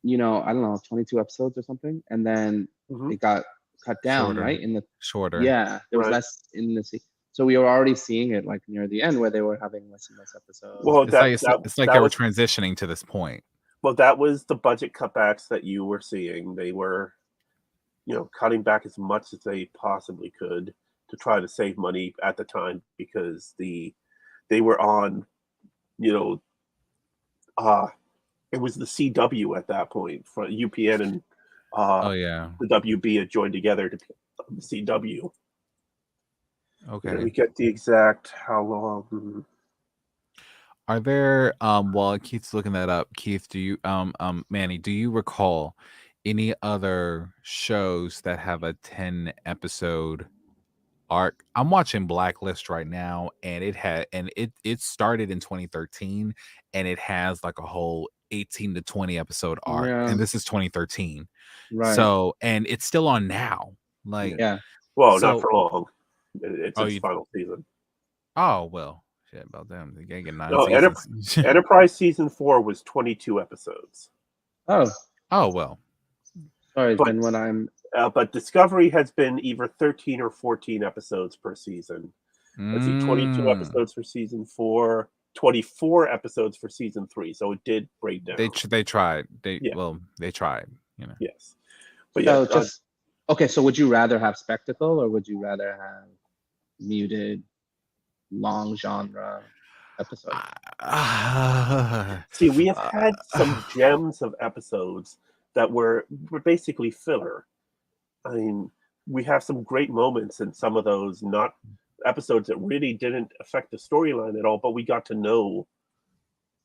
I don't know, 22 episodes or something, and then it got cut down, Shorter. right? Shorter. Yeah, there was less in the season. So we were already seeing it like near the end where they were having less and less episodes. Well, it's like they were transitioning to this point. Well, that was the budget cutbacks that you were seeing. They were, cutting back as much as they possibly could to try to save money at the time, because they were on, it was the CW at that point, for UPN and the WB had joined together to the CW. Okay. Let me get the exact how long. Are there while Keith's looking that up, Keith, do you Manny, do you recall any other shows that have a 10 episode arc? I'm watching Blacklist right now, and it started in 2013, and it has like a whole 18 to 20 episode arc, and this is 2013. Right. So, and it's still on now. Like, well, not for long. It's its final season. Oh well, shit about them. They get 9 seasons. Enterprise season 4 was 22 episodes. Oh well. Sorry, then when I'm. But Discovery has been either 13 or 14 episodes per season. Let's see, 22 episodes for season 4, 24 episodes for season 3. So it did break down. They tried. They tried. Yes, but so would you rather have spectacle, or would you rather have muted, long genre episodes? See, we have had some gems of episodes that were basically filler. I mean, we have some great moments in some of those, not episodes that really didn't affect the storyline at all, but we got to know.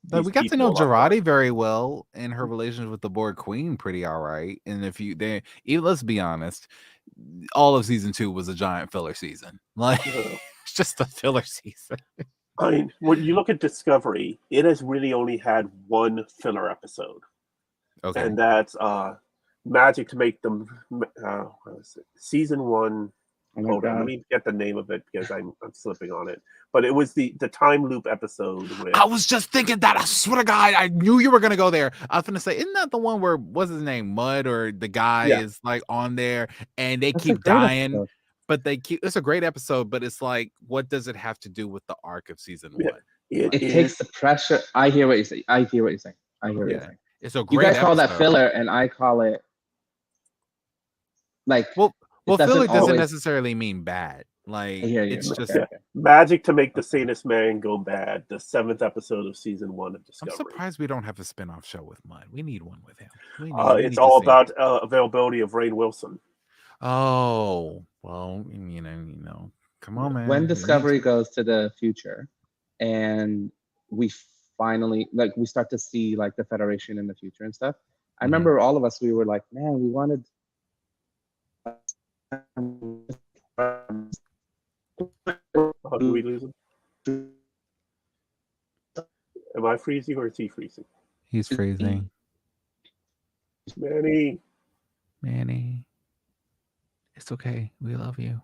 But we got to know Girardi very well, and her relationship with the Borg Queen pretty all right. And let's be honest, all of season 2 was a giant filler season. Like, it's just a filler season. I mean, when you look at Discovery, it has really only had one filler episode. Okay. And that's Magic to Make Them season 1. Hold on, let me get the name of it because I'm slipping on it. But it was the time loop episode. I was just thinking that. I swear to God, I knew you were gonna go there. I was gonna say, isn't that the one where what's his name, Mud, or the guy is like on there and they keep dying, episode. But they keep. It's a great episode, but it's like, what does it have to do with the arc of season 1? It takes the pressure. I hear what you're saying. It's a great. You guys call that filler, and I call it like. Well, filler doesn't necessarily mean bad. Like, it's just Magic to Make the Sanest Man Go Bad, the 7th episode of season 1 of Discovery. I'm surprised we don't have a spin-off show with Mud. We need one with him. It's all about availability of Rainn Wilson. Oh, well, come on, man. When Discovery goes to the future, and we finally we start to see like the Federation in the future and stuff. I remember all of us, we were like, man, we wanted. How do we lose him? Am I freezing or is he freezing? He's freezing. Manny. It's okay. We love you.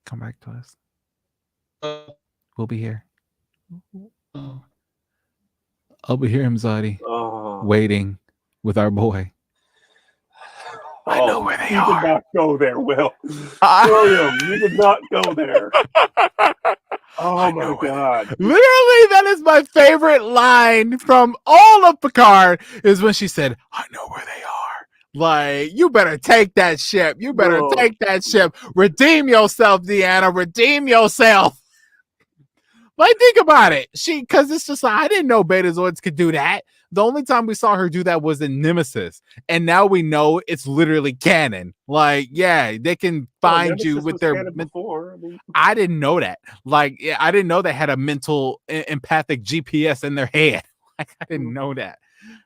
Come back to us. We'll be here. Over here, Mzadi, Oh, waiting with our boy. I know oh, where they you did are. not go there, Will. I William, you did not go there. Oh my know where God. they. Literally, that is my favorite line from all of Picard. Is when she said, "I know where they are." Like, you better take that ship. You better No. take that ship. Redeem yourself, Deanna. Redeem yourself. Like, think about it. Because it's just like, I didn't know Betazoids could do that. The only time we saw her do that was in Nemesis. And now we know it's literally canon. Like, yeah, they can Well, find you Nemesis with was their. canon before. I mean, I didn't know that. Like, yeah, I didn't know they had a mental empathic GPS in their head. Like, I didn't know that.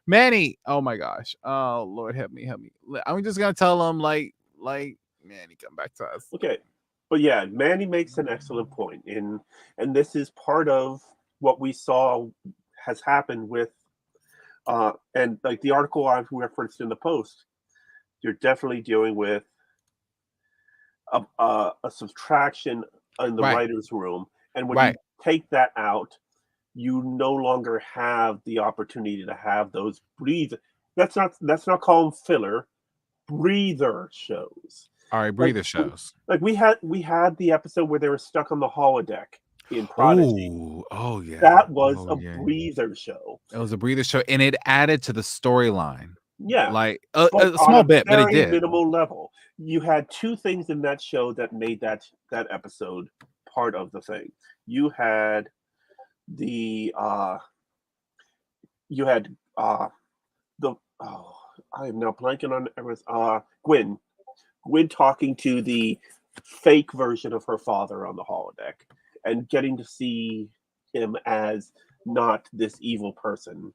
Manny, oh my gosh. Oh, Lord, help me, help me. I'm just going to tell him, Manny, come back to us. okay. But yeah, Manny makes an excellent point. And this is part of what we saw has happened with and like the article I've referenced in the post, you're definitely dealing with a subtraction in the Right, writer's room. And when right. you take that out, you no longer have the opportunity to have those breathe. Let's not call them filler, breather shows. All right, Like breather shows. like we had the episode where they were stuck on the holodeck in Prodigy. Oh yeah. That was Oh a yeah. breather show. It was a breather show, and it added to the storyline, Yeah, like but a on small a bit, but it very did. minimal level. You had two things in that show that made that episode part of the thing. You had the you had the I am now blanking on Gwen. Gwen talking to the fake version of her father on the holodeck and getting to see him as not this evil person,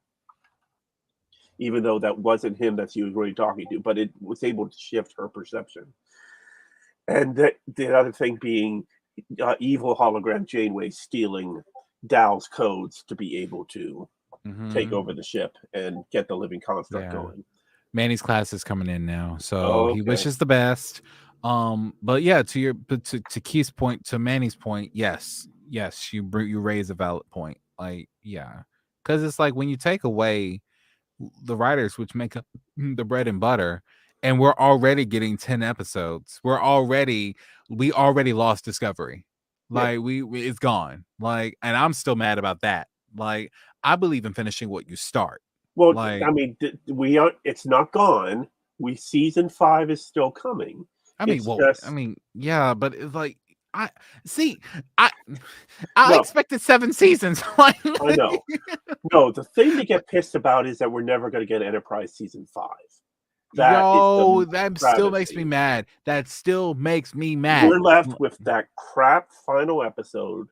even though that wasn't him that she was really talking to, but it was able to shift her perception. And the other thing being evil hologram Janeway stealing Dow's codes to be able to take Mm-hmm. over the ship and get the living construct Yeah. going. Manny's class is coming in now, so Oh, he okay. wishes the best. But yeah, to Keith's point, to Manny's point, yes, you raise a valid point. Like, yeah, because it's like when you take away the writers, which make up the bread and butter, and we're already getting 10 episodes. We already lost Discovery. Yeah. Like, we it's gone. Like, and I'm still mad about that. Like, I believe in finishing what you start. Well, Like, I mean, we are. It's not gone. Season 5 is still coming. It's just yeah, but it's like I see, I I no. expected 7 seasons. Like, I know. No, the thing to get pissed about is that we're never going to get Enterprise season 5. That is yo, the that still makes me travesty. mad. That still makes me mad. We're left with that crap final episode,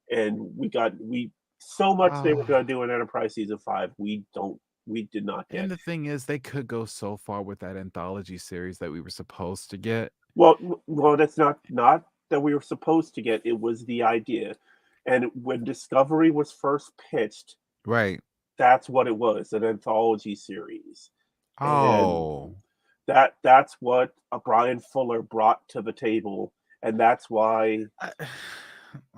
and we so much they were Ah. going to do in Enterprise season 5. We did not And get. the thing is, they could go so far with that anthology series that we were supposed to get. Well, that's not that we were supposed to get. It was the idea, and when Discovery was first pitched, Right. that's what it was, an anthology series, and Oh. that's what Brian Fuller brought to the table, and that's why I-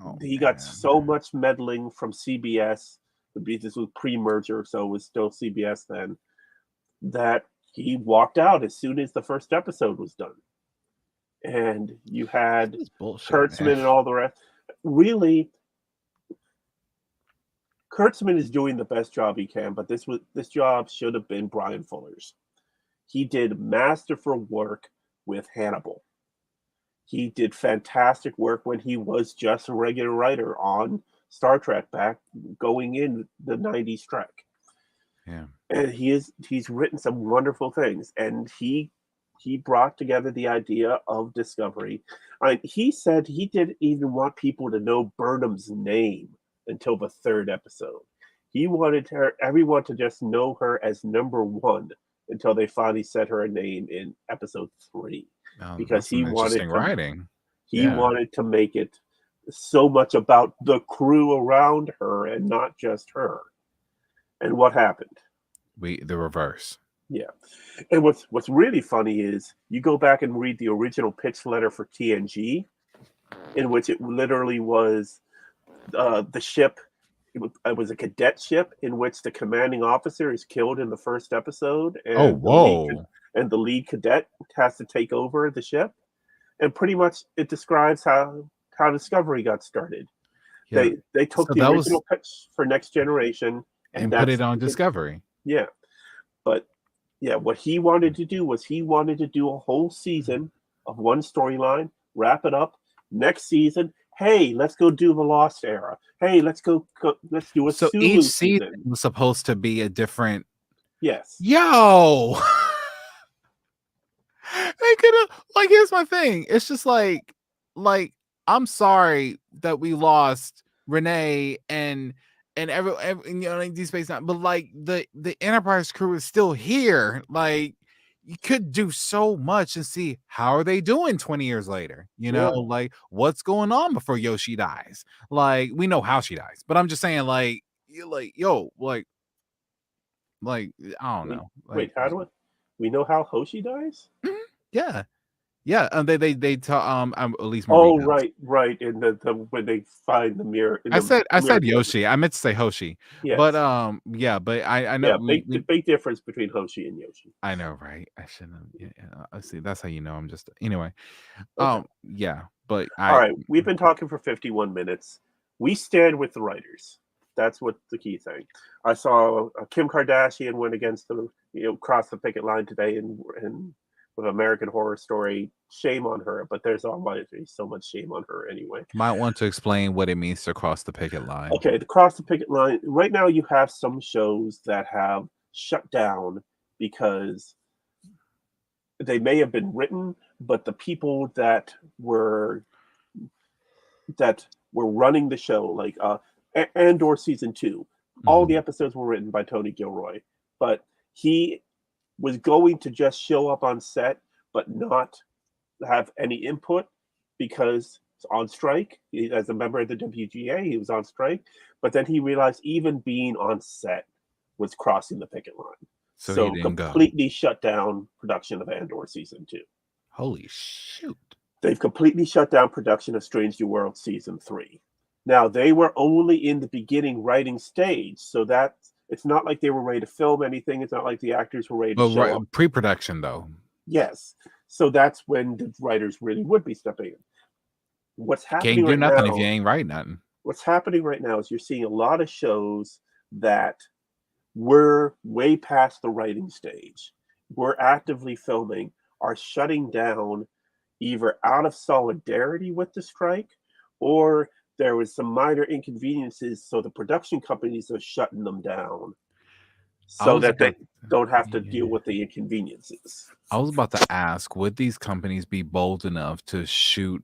oh he got man. so much meddling from CBS. This was pre-merger, so it was still CBS then. That he walked out as soon as the first episode was done, and you had This is bullshit, man. Kurtzman and all the rest. Really, Kurtzman is doing the best job he can, but this job should have been Brian Fuller's. He did masterful work with Hannibal. He did fantastic work when he was just a regular writer on Star Trek back going in the 90s Trek. Yeah. And he's written some wonderful things, and he brought together the idea of Discovery. He said he didn't even want people to know Burnham's name until the third episode. He wanted everyone to just know her as number one until they finally said her a name in episode 3, because That's some interesting writing. he Yeah. wanted to make it so much about the crew around her and not just her. And what happened? The reverse. Yeah. And what's really funny is you go back and read the original pitch letter for TNG, in which it literally was the ship it was a cadet ship in which the commanding officer is killed in the first episode, Oh, and whoa. the lead cadet has to take over the ship. And pretty much it describes how Discovery got started. Yeah. They took So the that was original pitch for Next Generation, and and put that's it on Discovery. yeah. But yeah, what he wanted to do was he wanted to do a whole season of one storyline, wrap it up. Next season, hey, let's go do the Lost Era. Hey, let's let's do a So each Sulu season season. was supposed to be a different. Yes. Yo. They could have, like, here's my thing. It's just like I'm sorry that we lost Renee and every you know, like, these Space Nine, but like the Enterprise crew is still here. Like, you could do so much and see how are they doing 20 years later. You know, Yeah. like what's going on before Yoshi dies. Like, we know how she dies, but I'm just saying, like, you like, yo, like I don't know. Like, Wait, how do we know how Hoshi dies? yeah. Yeah, they tell at least Oh, Marina. right. In the when they find the mirror in I the mirror said cabinet. Yoshi. I meant to say Hoshi. But Yes. yeah, but I know Yeah, big difference between Hoshi and Yoshi. I know, right? I shouldn't have. Yeah, I see. That's how you know I'm just anyway. Okay. Yeah, but All right, we've been talking for 51 minutes. We stand with the writers. That's what the key thing. I saw Kim Kardashian went against the cross the picket line today and with American Horror Story. Shame on her, but there's already so much shame on her anyway. might want to explain what it means to cross the picket line. Okay, the cross the picket line. Right now, you have some shows that have shut down because they may have been written, but the people that were running the show, like Andor season 2, all the episodes were written by Tony Gilroy, but he was going to just show up on set but not have any input because he's on strike. As a member of the WGA, he was on strike, but then he realized even being on set was crossing the picket line. So he So didn't go. completely shut down production of Andor season 2. Holy shoot. They've completely shut down production of Strange New World season 3. Now, they were only in the beginning writing stage, so that it's not like they were ready to film anything. It's not like the actors were ready to show up. Pre-production though. Yes. So that's when the writers really would be stepping in. What's happening Can't do right nothing now, if you ain't writing nothing. What's happening right now is you're seeing a lot of shows that were way past the writing stage, were actively filming, are shutting down either out of solidarity with the strike or there was some minor inconveniences, so the production companies are shutting them down so that they don't have to deal with the inconveniences. I was about to ask, would these companies be bold enough to shoot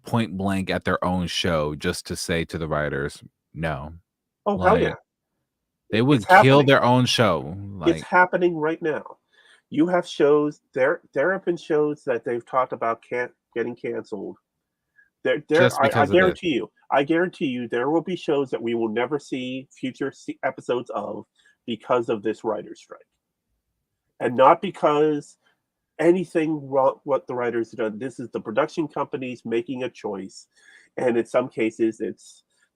point blank at their own show just to say to the writers, no? Oh, hell yeah. They would kill their own show. It's happening right now. You have shows, there have been shows that they've talked about getting canceled. I guarantee you there will be shows that we will never see future episodes of because of this writer's strike. And not because anything wrong what the writers have done. This is the production companies making a choice. And in some cases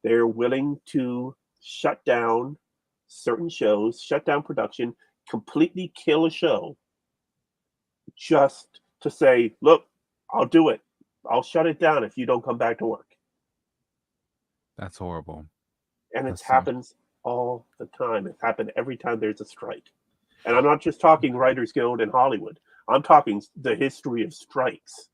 they're willing to shut down certain shows, shut down production, completely kill a show just to say, look, I'll do it. I'll shut it down if you don't come back to work. That's horrible. And it happens all the time. It happens every time there's a strike. And I'm not just talking Writers Guild in Hollywood. I'm talking the history of strikes.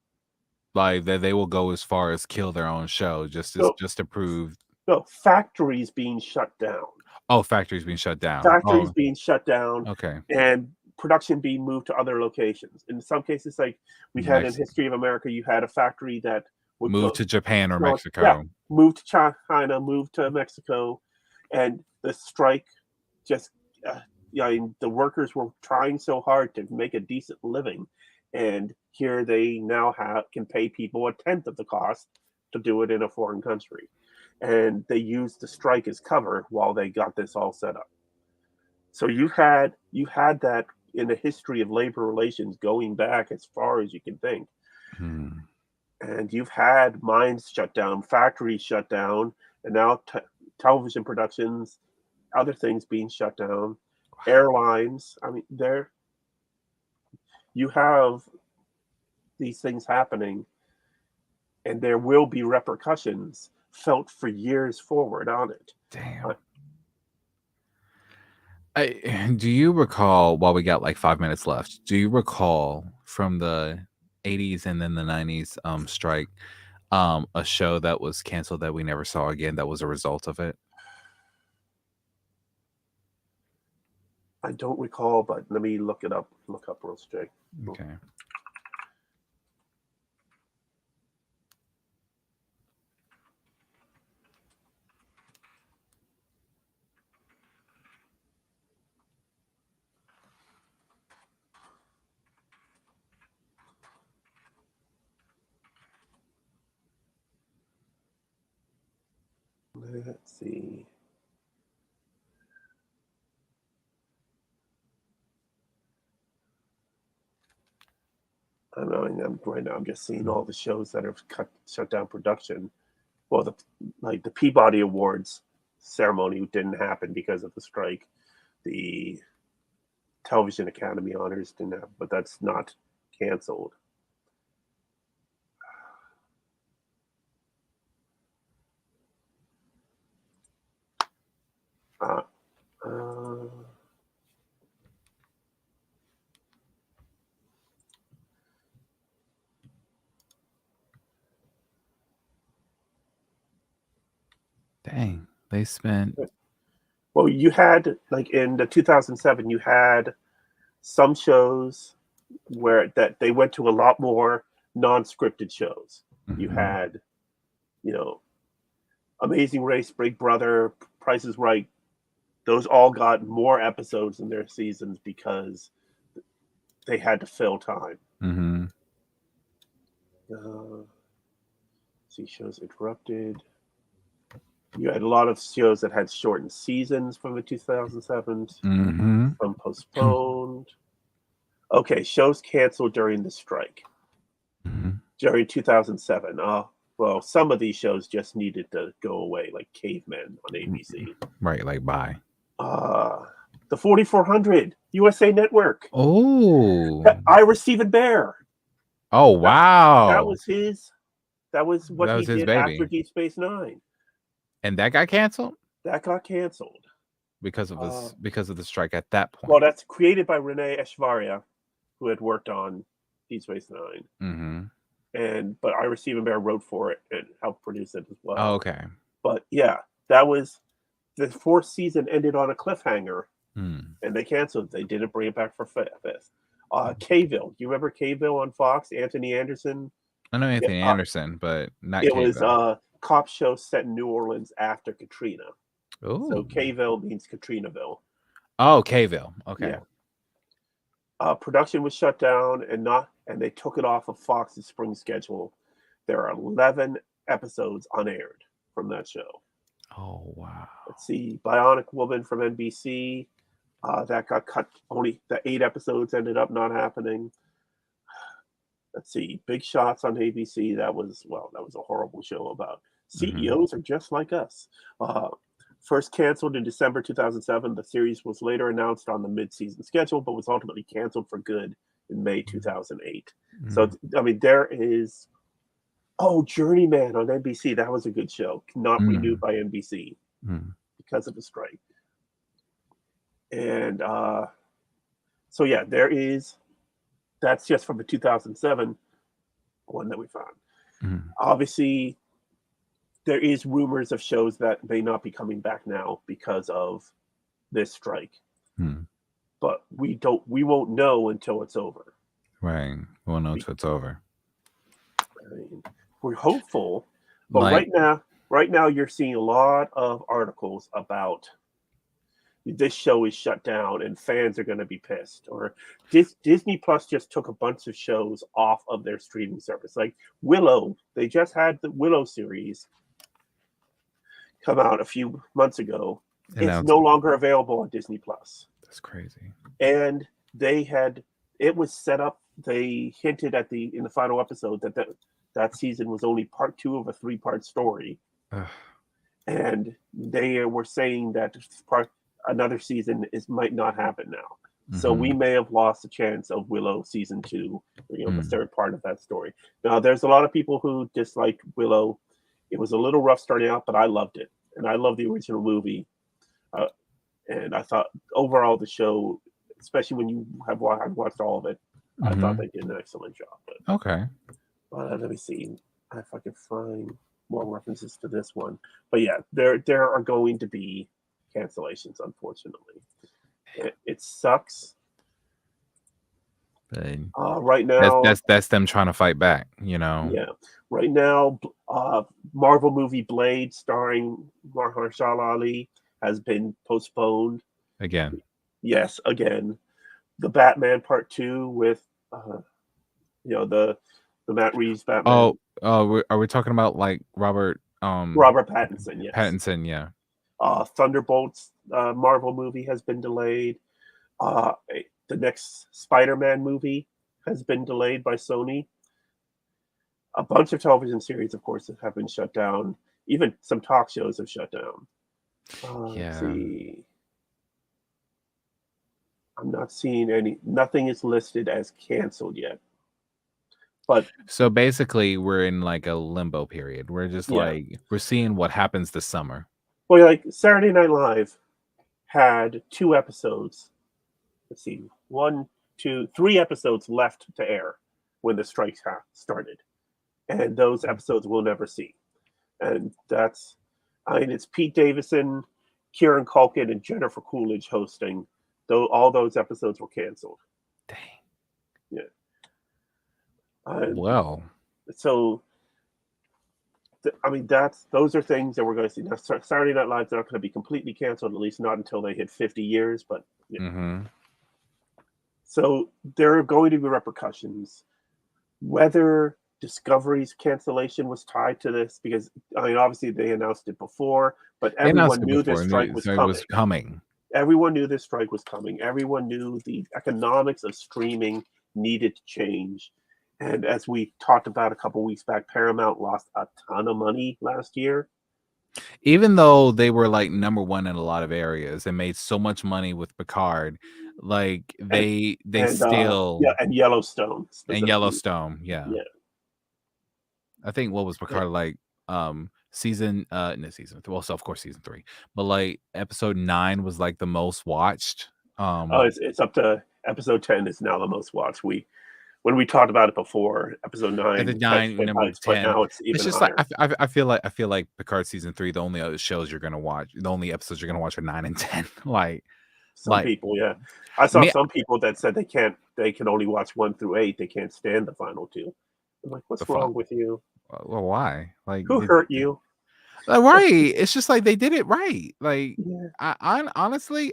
Like they will go as far as kill their own show just to prove. No, factories being shut down. Oh, factories being shut down. Factories being shut down. Okay. And production being moved to other locations. In some cases, like we had in History of America, you had a factory that would move to Japan or Mexico. Yeah, moved to China, moved to Mexico, and the strike just, the workers were trying so hard to make a decent living, and here they now can pay people a tenth of the cost to do it in a foreign country, and they used the strike as cover while they got this all set up. So you had that in the history of labor relations going back as far as you can think. And you've had mines shut down, factories shut down, and now television productions, other things being shut down, airlines. I mean, you have these things happening, and there will be repercussions felt for years forward on it. Damn. Do you recall, while we got like 5 minutes left, do you recall from the 80s and then the 90s strike, a show that was canceled that we never saw again that was a result of it? I don't recall, but let me look up real strict. Okay. Let's see. Right now I'm just seeing all the shows that have shut down production. Well, the Peabody Awards ceremony didn't happen because of the strike. The Television Academy Honors didn't happen, but that's not canceled. Uh, uh, Dang, they spent. Well, you had like in the 2007, you had some shows where that they went to a lot more non-scripted shows. You Mhm. had, Amazing Race, Big Brother, Price is Right. Those all got more episodes in their seasons because they had to fill time. Mhm. See, shows interrupted. You had a lot of shows that had shortened seasons from the 2007s. Mhm. Some postponed. Okay, shows canceled during the strike. Mhm. During 2007. Well, some of these shows just needed to go away, like Cavemen on ABC. Right, like bye. The 4400 USA Network. Oh. Ira Stephen Bear. Oh That wow. was his. That was what That he was his did after baby. Deep Space Nine. And that got canceled That got canceled. because of the strike at that Well, point. that's created by Renee Echevarria, who had worked on Deep Space Nine, but Ira Stephen Bear wrote for it and helped produce it as well. Oh, okay. But yeah, that was the fourth season ended on a cliffhanger, Hmm. and they canceled. They didn't bring it back for fifth. K-ville. Do you remember K-ville on Fox? Anthony Anderson. I know Anthony Yeah, Anderson, but not it was K-ville. a cop show set in New Orleans after Katrina. Oh. So K-ville means Katrinaville. Oh, K-ville. Okay. Yeah. Production was shut down and they took it off of Fox's spring schedule. There are 11 episodes unaired from that show. Oh wow. Let's see, Bionic Woman from NBC. That got cut. Only the 8 episodes ended up not happening. Let's see, Big Shots on ABC. That was a horrible show about CEOs are just like us. First canceled in December 2007, the series was later announced on the mid-season schedule, but was ultimately canceled for good in May 2008. So, I mean, there is. Journeyman on NBC. That was a good show. Not renewed by NBC because of the strike. And so, yeah, there is. That's just from the 2007 one that we found. Obviously, there is rumors of shows that may not be coming back now because of this strike. But we won't know until it's over. Right. We'll know until it's over. I mean, we're hopeful, but right now you're seeing a lot of articles about this show is shut down and fans are going to be pissed. Or Disney Plus just took a bunch of shows off of their streaming service. Like Willow, they just had the Willow series come out a few months ago. It's no longer available on Disney Plus. That's crazy. And it was set up. They hinted in the final episode that season was only part 2 of a 3-part story. and they were saying that another season might not happen now. So we may have lost a chance of Willow season 2, the third part of that story. Now, there's a lot of people who disliked Willow. It was a little rough starting out, but I loved it, and I love the original movie. Uh, and I thought overall the show, especially when you have watched all of it, I thought they did an excellent job. But, Okay. let me see if I can find more references to this one. But yeah, there are going to be cancellations, unfortunately. It sucks. But Right now, that's them trying to fight back, you know. yeah, right now, Marvel movie Blade starring Mahershala Ali has been postponed. Again. Yes, again. The Batman Part 2 with the Matt Reeves Batman. Are we talking about like Robert Robert Pattinson, yes. Pattinson, yeah. Thunderbolts Marvel movie has been delayed. The next Spider-Man movie has been delayed by Sony. A bunch of television series, of course, have been shut down. Even some talk shows have shut down. Let's see. I'm not seeing any. Nothing is listed as canceled yet. But so basically, we're in like a limbo period. We're just like we're seeing what happens this summer. Well, like Saturday Night Live had 2 episodes. Let's see, 1, 2, 3 episodes left to air when the strike started, and those episodes we'll never see. And it's Pete Davidson, Kieran Culkin, and Jennifer Coolidge hosting. Though all those episodes were canceled. Dang. Yeah. Well. So, those are things that we're going to see. Now, Saturday Night Live's not going to be completely canceled, at least not until they hit 50 years. But so there are going to be repercussions. Whether Discovery's cancellation was tied to this, because obviously they announced it before, but everyone knew this strike was coming. Everyone knew this strike was coming. Everyone knew the economics of streaming needed to change. And as we talked about a couple weeks back, Paramount lost a ton of money last year. Even though they were like number 1 in a lot of areas and made so much money with Picard, like they still and Yellowstone yeah. I think what was Picard like season well, so of course season 3, but like episode 9 was like the most watched. It's up to episode 10 is now the most watched. When we talked about it before, episode 9, number 10, but now it's even just higher. Like I feel like Picard season 3, the only other shows you're gonna watch, the only episodes you're gonna watch are 9 and 10. Like some people, yeah. I saw some people that said they can only watch 1 through 8. They can't stand the final 2. I'm like, what's wrong with you? Well, why? Like, who hurt you? Right. It's just like they did it right. Like, I honestly,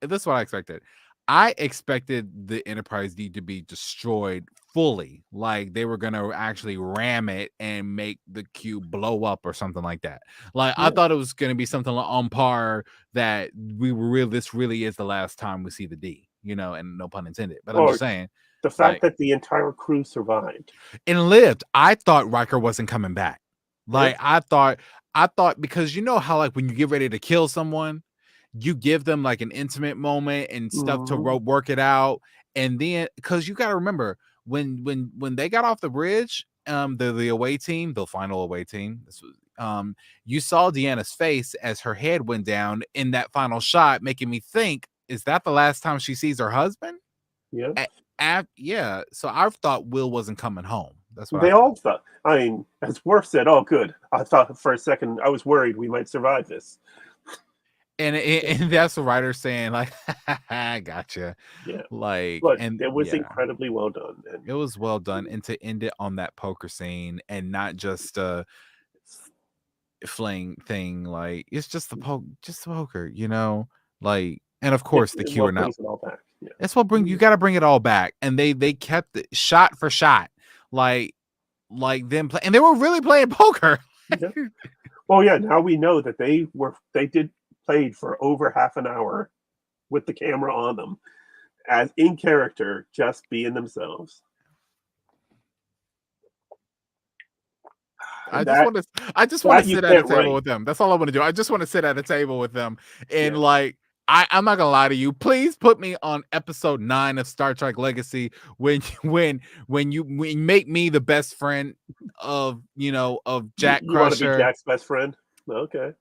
this is what I expected. I expected the Enterprise D to be destroyed fully. Like they were gonna actually ram it and make the cube blow up or something like that. Like I thought it was gonna be something on par that this really is the last time we see the D, and no pun intended. But I'm just saying. The fact that the entire crew survived and lived, I thought Riker wasn't coming back. Like I thought because how like when you get ready to kill someone, you give them like an intimate moment and stuff to work it out, and then because you got to remember when they got off the bridge, the away team, the final away team, this was you saw Deanna's face as her head went down in that final shot, making me think, is that the last time she sees her husband? Yeah, so I thought Will wasn't coming home. That's what they all thought. As Worf said, "Oh, good." I thought for a second I was worried we might survive this. And that's the writer saying like, "I gotcha." Yeah, like, but and it was incredibly well done. It was well done, and to end it on that poker scene and not just a fling thing, like it's just the poker, like. And of course, the Q are not. That's what you got to bring it all back, and they kept it shot for shot, like them play, and they were really playing poker. Well, yeah. Now we know that they played for over half an hour with the camera on them, as in character, just being themselves. That I just want to you sit at a can't table write. with them. That's all I want to do. I just want to sit at a table with them and Yeah. like I'm not gonna lie to you. Please put me on episode 9 of Star Trek Legacy when you make me the best friend of of Jack You want to be Crusher. Jack's best friend? Okay.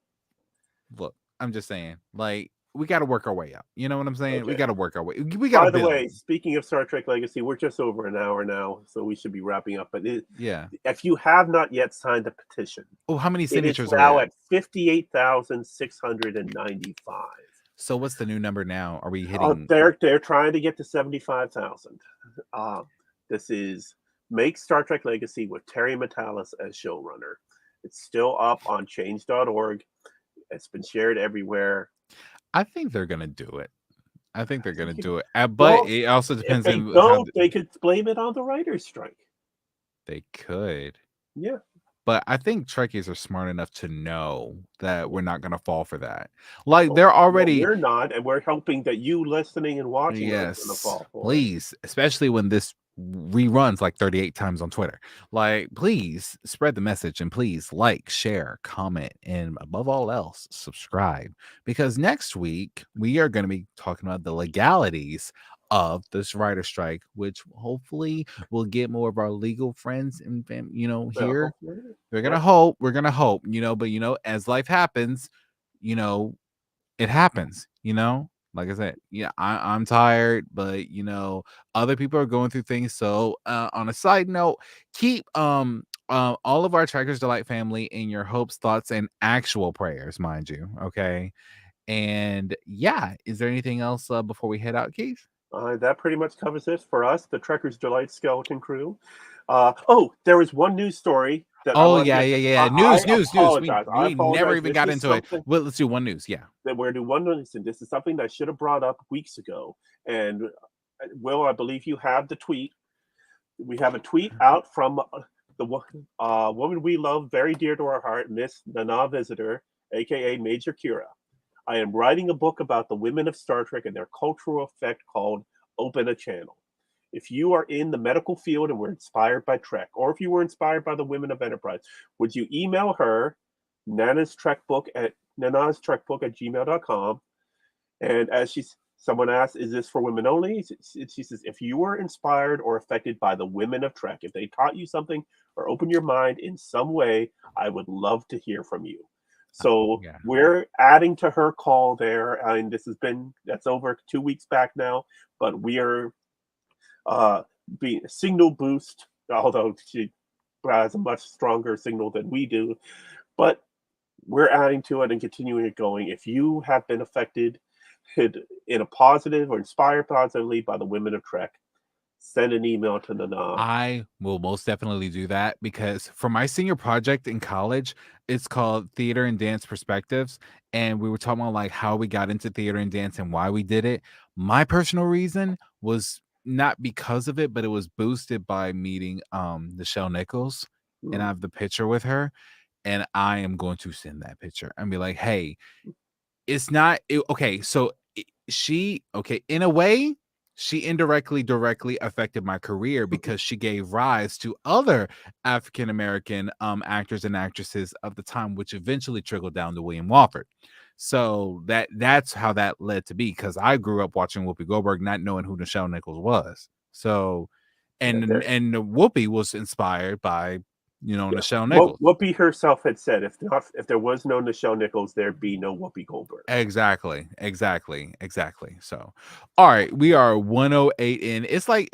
Look, I'm just saying, like we got to work our way up. You know what I'm saying? We Okay. got to work our way. We got to By the build. way, speaking of Star Trek Legacy, we're just over an hour now, so we should be wrapping up. But Yeah. if you have not yet signed the petition, Oh, how many it is signatures are we now at? at 58,695. So what's the new number now? Are we Oh, hitting? they're trying to get to 75,000. This is Make Star Trek Legacy with Terry Matalas as showrunner. It's still up on change.org. It's been shared everywhere. I think they're gonna do it. I think they're I gonna think do it. But well, it also if depends they on how don't, they could blame it on the writer's strike. they could. Yeah. But I think Trekkies are smart enough to know that we're not gonna fall for that. Like Well, they're well, already we're not, and we're hoping that you listening and watching aren't going to yes, fall for it. please, especially when this reruns like 38 times on Twitter. Like, please spread the message and please like, share, comment, and above all else, subscribe. Because next week we are going to be talking about the legalities of this writer strike, which hopefully will get more of our legal friends and here. Hopefully, We're yeah. gonna hope, but as life happens, you know, it happens, like I said, yeah, I'm tired, but other people are going through things. So on a side note, keep all of our Trackers Delight family in your hopes, thoughts, and actual prayers, mind you. Okay. And yeah, is there anything else before we head out, Keith? That pretty much covers it for us, the Trekkers Delight Skeleton Crew. There was one news story that I Oh wanted to yeah, get. yeah, yeah. I News. We apologize. I we never apologize. even This got is into it. something Well, let's do one news. Yeah. that we're doing one news, and this is something that I should have brought up weeks ago. And Will, I believe you have the tweet. We have a tweet out from the woman we love, very dear to our heart, Miss Nana Visitor, aka Major Kira. I am writing a book about the women of Star Trek and their cultural effect called Open a Channel. If you are in the medical field and were inspired by Trek, or if you were inspired by the women of Enterprise, would you email her Nana's Trekbook at gmail.com? And someone asked, is this for women only? She says, if you were inspired or affected by the women of Trek, if they taught you something or opened your mind in some way, I would love to hear from you. So Yeah. we're adding to her call there, and that's over 2 weeks back now. But we are being a signal boost, although she has a much stronger signal than we do. But we're adding to it and continuing it going. If you have been affected in a positive or inspired positively by the women of Trek, send an email to Nana. I will most definitely do that because for my senior project in college, it's called Theater and Dance Perspectives. And we were talking about like how we got into theater and dance and why we did it. My personal reason was not because of it, but it was boosted by meeting Nichelle Nichols. And I have the picture with her. And I am going to send that picture and be like, hey, it's not okay. So in a way, she indirectly directly affected my career because she gave rise to other African American actors and actresses of the time, which eventually trickled down to William Wofford. So that's how that led to be, because I grew up watching Whoopi Goldberg, not knowing who Nichelle Nichols was. So and There, Whoopi was inspired by yeah. Nichelle Nichols. Whoopi herself had said, if there was no Nichelle Nichols, there'd be no Whoopi Goldberg. Exactly. So, all right, we are 108 in. It's like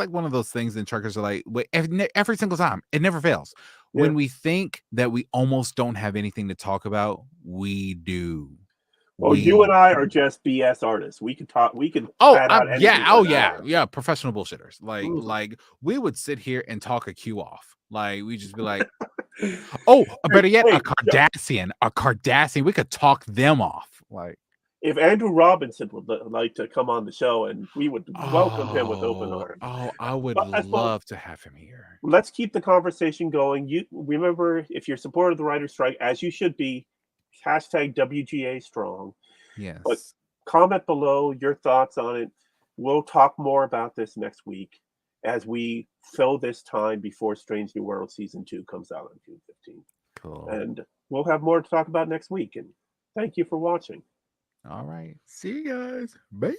one of those things in truckers are like, wait, every single time it never fails. Yeah. When we think that we almost don't have anything to talk about, we do. Well, you and I are just BS artists. We could talk. We could pad out anything. Yeah. Professional bullshitters. Like we would sit here and talk a Q off. Like we just be like, oh, better yet, a Cardassian. We could talk them off. Like if Andrew Robinson would like to come on the show, and we would welcome him with open arms. Oh, I would love to have him here. Let's keep the conversation going. You remember, if you're supporter of the writer's strike, as you should be, hashtag WGA strong. Yes. But comment below your thoughts on it. We'll talk more about this next week. as we fill this time before Strange New World Season 2 comes out on June 15th. Cool. And we'll have more to talk about next week. And thank you for watching. All right. See you guys. Bye.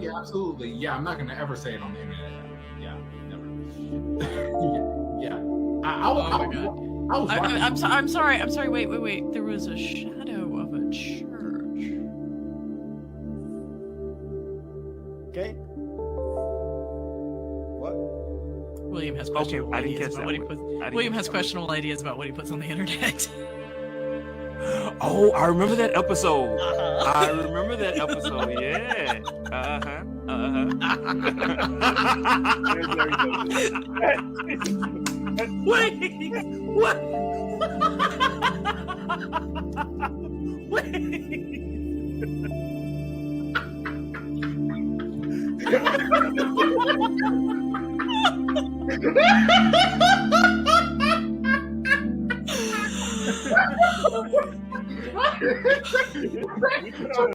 Yeah, absolutely. Yeah, I'm not gonna ever say it on the internet. Yeah, never. yeah. Oh my God. I was watching. I'm sorry. Wait. There was a shadow of a church. Okay. What? William has questionable I didn't ideas catch about that what he one. puts. I didn't William catch has that one. questionable ideas about what he puts on the internet. Oh, I remember that episode. Uh-huh. I remember that episode. Yeah. Wait, what? Wait.